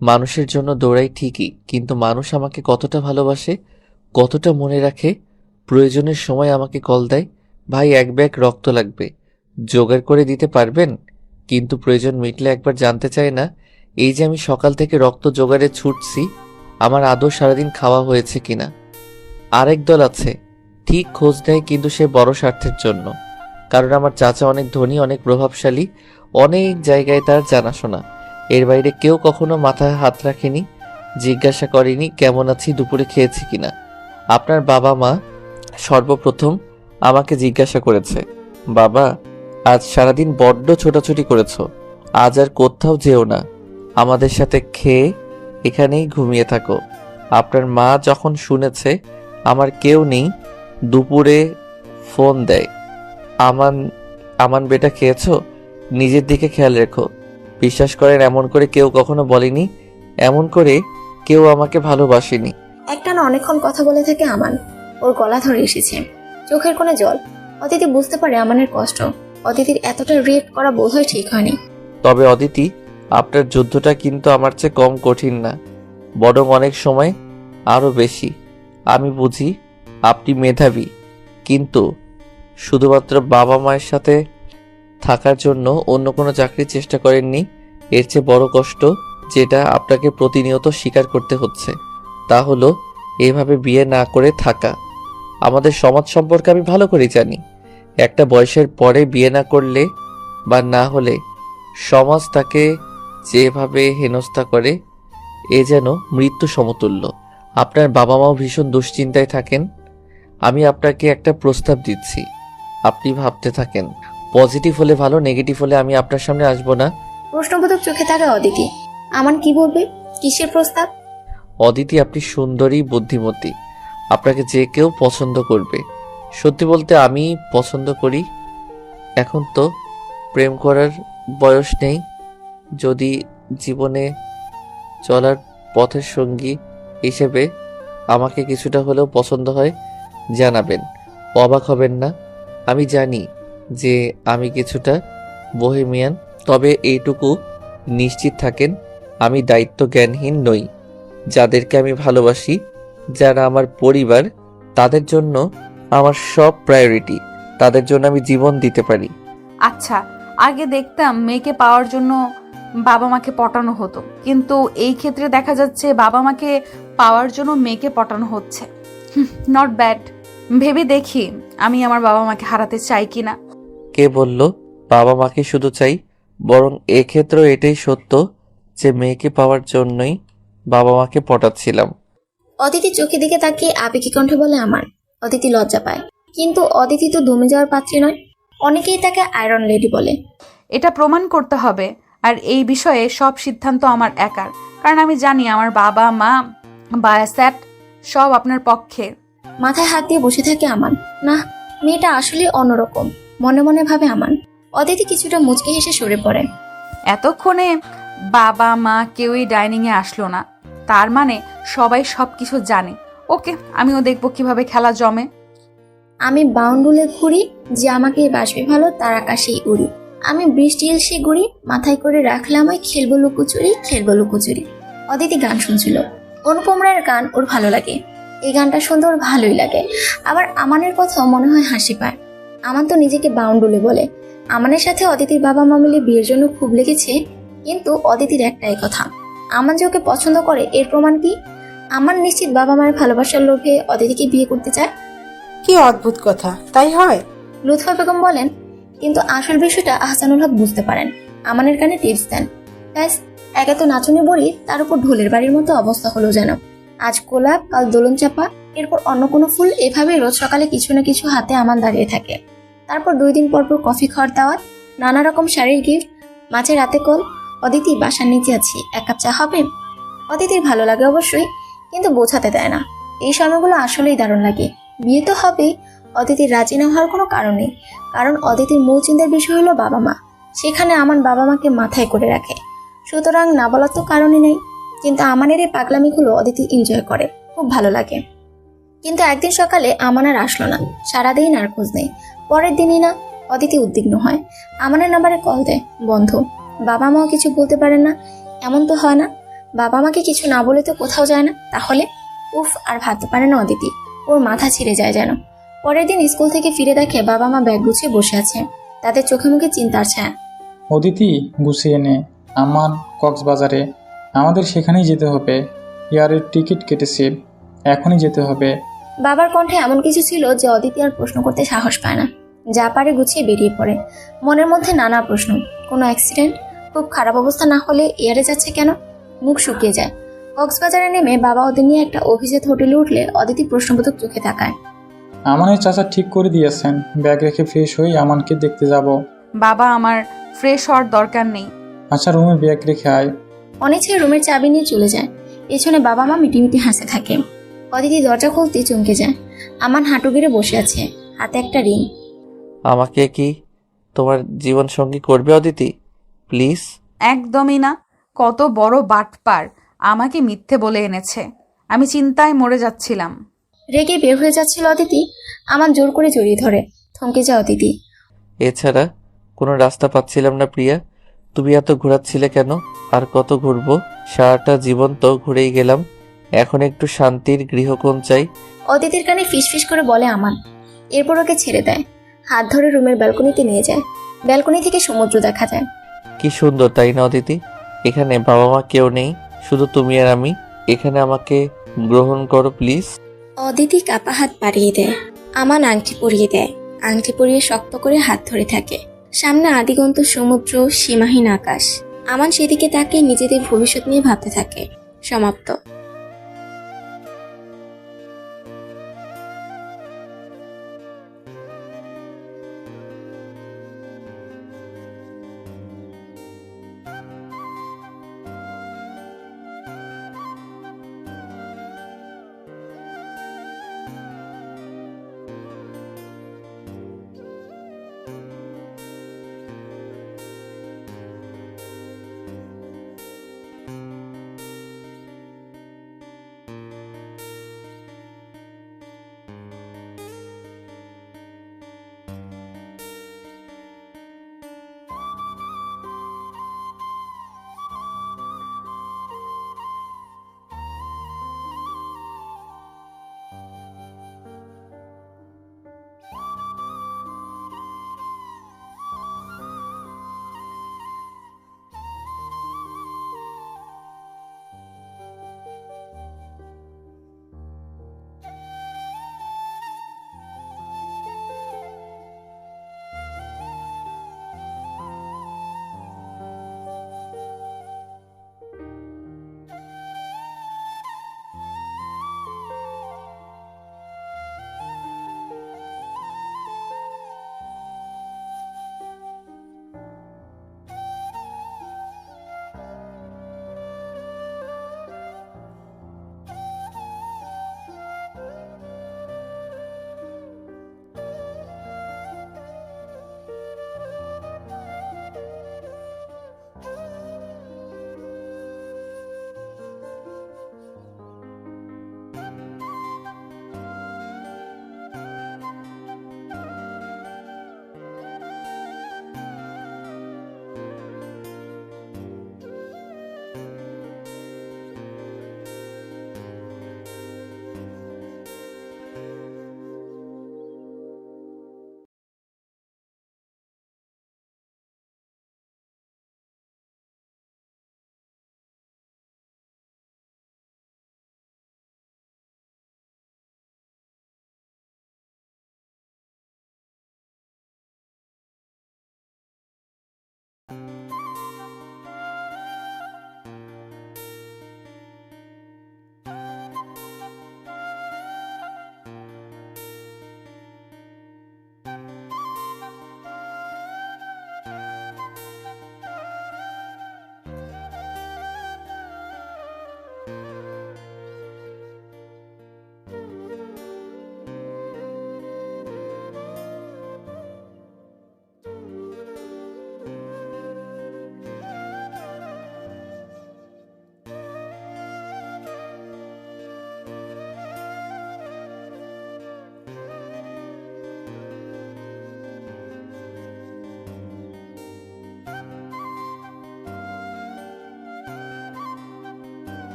মানুষের জন্য দৌড়াই ঠিকই, কিন্তু মানুষ আমাকে কতটা ভালোবাসে, কতটা মনে রাখে, প্রয়োজনের সময় আমাকে কল দেয়, ভাই 1 ব্যাগ রক্ত লাগবে, জোগাড় করে দিতে পারবেন? কিন্তু প্রয়োজন মিটলে একবার জানতে চায় না, এই যে আমি সকাল থেকে রক্ত জোগাড়ে ছুটছি, আমার আদৌ সারাদিন খাওয়া হয়েছে কিনা। আরেক দল আছে, ঠিক খোঁজ নেয়, কিন্তু সে বড় স্বার্থের জন্য, কারণ আমার চাচা অনেক ধনী, অনেক প্রভাবশালী, অনেক জায়গায় তার জানাশোনা। এর বাইরে কেউ কখনো মাথায় হাত রাখেনি, জিজ্ঞাসা করেনি কেমন আছি, দুপুরে খেয়েছি কিনা। আপনার বাবা মা সর্বপ্রথম আমাকে জিজ্ঞাসা করেছে, বাবা আজ সারাদিন বড্ড ছোটাছুটি করেছো, আজ আর কোথাও যেও না, আমাদের সাথে খেয়ে এখানেই ঘুমিয়ে থাকো। আপনার মা যখন শুনেছে আমার কেউ নেই, দুপুরে ফোন দেয়, আমান বেটা খেয়েছো, নিজের দিকে খেয়াল রেখো। বিশ্বাস করেন, এমন করে কেউ কখনো বলেনি, এমন করে কেউ আমাকে ভালোবাসেনি। একটানা অনেকক্ষণ কথা বলে থাকে আমান। ওর গলা ধরে এসেছে, চোখের কোণে জল। অদিতি বুঝতে পারে আমানের কষ্ট। অদিতির এতটা রিয়েক্ট করা বোধহয় ঠিক হয়নি। তবে অদিতি, আপনার যুদ্ধটা কিন্তু আমার চেয়ে কম কঠিন না, বরং অনেক সময় আরো বেশি। আমি বুঝি আপনি মেধাবী, কিন্তু শুধুমাত্র বাবা মায়ের সাথে থাকার জন্য অন্য কোনো চাকরির চেষ্টা করেননি। এর চেয়ে বড় কষ্ট যেটা আপনাকে প্রতিনিয়ত স্বীকার করতে হচ্ছে, তা হলো এভাবে বিয়ে না করে থাকা। আমাদের সমাজ সম্পর্কে আমি ভালো করে জানি, একটা বয়সের পরে বিয়ে না করলে বা না হলে সমাজ তাকে যেভাবে হেনস্থা করে, এ যেন মৃত্যু সমতুল্য। আপনার বাবা মাও ভীষণ দুশ্চিন্তায় থাকেন। আমি আপনাকে একটা প্রস্তাব দিচ্ছি, আপনি ভাবতে থাকেন, পজিটিভ হলে ভালো, নেগেটিভ হলে আমি আপনার সামনে আসবো না। প্রশ্নবোধক চোখে থাকে অদিতি। আমান কি বলবে? কিসের প্রস্তাব? অদিতি, আপনি সুন্দরী, বুদ্ধিমতী, আপনাকে যে কেউ পছন্দ করবে। সত্যি বলতে আমি পছন্দ করি। এখন তো প্রেম করার বয়স নেই, যদি জীবনে চলার পথের সঙ্গী হিসেবে আমাকে কিছুটা হলেও পছন্দ হয় জানাবেন, অবাক হবেন না। আমি জানি যে আমি কিছুটা বোহেমিয়ান, তবে এইটুকু নিশ্চিত থাকেন আমি দায়িত্ব জ্ঞানহীন নই। যাদেরকে আমি ভালোবাসি, যারা আমার পরিবার, তাদের জন্য আমার সব প্রায়োরিটি, তাদের জন্য আমি জীবন দিতে পারি। আচ্ছা, আগে দেখতাম মেয়েকে পাওয়ার জন্য বাবা মাকে পটানো হতো, কিন্তু এই ক্ষেত্রে দেখা যাচ্ছে বাবা মাকে পাওয়ার জন্য মেয়েকে পটানো হচ্ছে। Not bad. ভেবে দেখি আমি আমার বাবা মাকে হারাতে চাই কিনা। কে বলল বাবা মাকে শুধু চাই? বরং এক্ষেত্রেও এটাই সত্য যে মেয়েকে পাওয়ার জন্যই বাবা মাকে পটাচ্ছিলাম। অদিতি চোখের দিকে তাকিয়ে আবেগী কণ্ঠে বলে আমার। অদিতি লজ্জা পায়, কিন্তু অদিতি তো দমে যাওয়ার পাত্রী নয়। অনেকেই তাকে আয়রন লেডি বলে। এটা প্রমাণ করতে হবে, আর এই বিষয়ে সব সিদ্ধান্ত আমার একার, কারণ আমি জানি আমার বাবা মা বায়াস্যাট সব আপনার পক্ষে। মাথায় হাত দিয়ে বসে থাকে আমান। না, মেয়েটা আসলে অন্যরকম, মনে মনে ভাবে আমান। অদিতি কিছুটা মুচকে হেসে সরে পড়ে। এতক্ষণে বাবা মা কেউই ডাইনিং এ আসলো না, তার মানে সবাই সবকিছু জানে। ওকে, আমিও দেখবো কিভাবে খেলা জমে। আমি বাউন্ডুলে ঘুরি, যে আমাকে বাসবে ভালো তার আকাশেই উড়ি। আমি বৃষ্টি এলসে ঘুরি, মাথায় করে রাখলাম ওই খেলবো লুকোচুরি, খেলবো লুকোচুরি। অদিতি গান শুনছিল। অনুপম রায়ের গান ওর ভালো লাগে। এই গানটা শুনতে ওর ভালোই লাগে। আবার আমানের কথাও মনে হয় হাসি পায়। আমান তো নিজেকে বাউন্ডুলে বলে। আমানের সাথে অদিতির বাবা মা মিলে বিয়ের জন্য খুব লেগেছে, কিন্তু অদিতির একটাই কথা, আমান যে ওকে পছন্দ করে এর প্রমাণ কি? আমার নিশ্চিত বাবা মায়ের ভালোবাসার লোভে অদিতিকে বিয়ে করতে চায়। কি অদ্ভুত কথা, তাই হয়? লুৎফা বেগম বলেন, কিন্তু আসল বিষয়টা আহসানুল হক বুঝতে পারেন। আমানের কানে টিপস দেন। ব্যাস, একে তো নাচনি বড়ি, তার উপর ঢোলের বাড়ির মতো অবস্থা হলো যেন। আজ গোলাপ, কাল দোলন চাপা, এরপর অন্য কোনো ফুল, এভাবে রোজ সকালে কিছু না কিছু হাতে আমান দাঁড়িয়ে থাকে। তারপর 2 দিন পর পর কফি খাওয়ার দাওয়াত, নানা রকম শাড়ির গিফট, মাঝে রাতে কল, অদিতি বাসার নিচে আছি, 1 কাপ চা হবে? অদিতির ভালো লাগে অবশ্যই, কিন্তু বোঝাতে দেয় না। এই সময়গুলো আসলেই দারুণ লাগে। বিয়ে তো হবেই, অদিতির রাজি না হওয়ার কোনো কারণ নেই, কারণ অদিতির মূল চিন্তার বিষয় হলো বাবা মা। সেখানে আমার বাবা মাকে মাথায় করে রাখে, সুতরাং না বলার তো কারণই নেই। কিন্তু আমানের এই পাগলামিগুলো অদিতি এনজয় করে, খুব ভালো লাগে। কিন্তু একদিন সকালে আমান আর আসলো না, সারাদিন আর খোঁজ নেই। পরের দিনই না, অদিতি উদ্বিগ্ন হয়। আমানের নাম্বারে কল দেয়, বন্ধ। বাবা মাও কিছু বলতে পারেন না, এমন তো হয় না। বাবা মাকে কিছু না বলে তো কোথাও যায় না, তাহলে? উফ, আর ভাবতে পারে না অদিতি, ওর মাথা ছিঁড়ে যায় যেন। পরের দিন স্কুল থেকে ফিরে দেখে বাবা মা ব্যাগ গুছিয়ে বসে আছে, তাদের চোখে মুখে চিন্তার ছায়া। অদিতি, গুছিয়ে নে, আমান কক্সবাজারে, আমাদের সেখানেই যেতে হবে। এয়ারের টিকিট কেটেছি, এখনই যেতে হবে। বাবার কণ্ঠে এমন কিছু ছিল যে অদিতি আর প্রশ্ন করতে সাহস পায় না, যা পারে গুছিয়ে বেরিয়ে পড়ে। মনের মধ্যে নানা প্রশ্ন, কোনো অ্যাক্সিডেন্ট? খুব খারাপ অবস্থা না হলে এয়ারে যাচ্ছে কেন? মুখ শুকিয়ে যায়। কক্সবাজারে নেমে বাবা ওদের নিয়ে একটা অভিজাত হোটেলে উঠলে অদিতি প্রশ্নবোধক চোখে তাকায়। আমানের চাচা ঠিক করে দিয়েছেন, ব্যাগ রেখে ফ্রেশ হয়ে আমানকে দেখতে যাব। বাবা, আমার ফ্রেশ হওয়ার দরকার নেই। আচ্ছা, রুমে ব্যাগ রেখে আয়। অনিচ্ছে রুমের চাবি নিয়ে চলে যায়। পেছনে বাবা মা মিটিমিটি হাসতে থাকে। অদিতি দরজা খুলতে চমকে যায়। আমান হাঁটু গেড়ে বসে আছে, হাতে একটা রিং। আমাকে কি তোমার জীবন সঙ্গী করবে অদিতি? প্লিজ। একদমই না। কত বড় বাটপার, আমাকে মিথ্যে বলে এনেছে। আমি চিন্তায় মরে যাচ্ছিলাম। রেগে বের হয়ে যাচ্ছিল অদিতি, আমান জোর করে জড়িয়ে ধরে। থমকে যায় অদিতি। এছাড়া কোনো রাস্তা পাচ্ছিলাম না প্রিয়া। তুমি এত ঘোরাচ্ছিলে কেন? আর কত ঘুরবো? সারাটা জীবন তো ঘুরেই গেলাম, এখন একটু শান্তির গৃহকোণ চাই। অদিতির কানে ফিসফিস করে বলে আমান, এরপর ওকে ছেড়ে দেয়। হাত ধরে রুমের ব্যালকনিতে নিয়ে যায়। ব্যালকনি থেকে সমুদ্র দেখা যায়। কি সুন্দর, তাই না অদিতি? এখানে বাবা মা কেউ নেই, শুধু তুমি আর আমি। এখানে আমাকে গ্রহণ করো প্লিজ। অদিতি কাপা হাত বাড়িয়ে দেয়। আমান আংটি পরিয়ে দেয়। আংটি পরিয়ে শক্ত করে হাত ধরে থাকে। সামনে আদিগন্ত সমুদ্র, সীমাহীন আকাশ। আমান সেদিকে তাকিয়ে নিজেদের ভবিষ্যৎ নিয়ে ভাবতে থাকে। সমাপ্ত।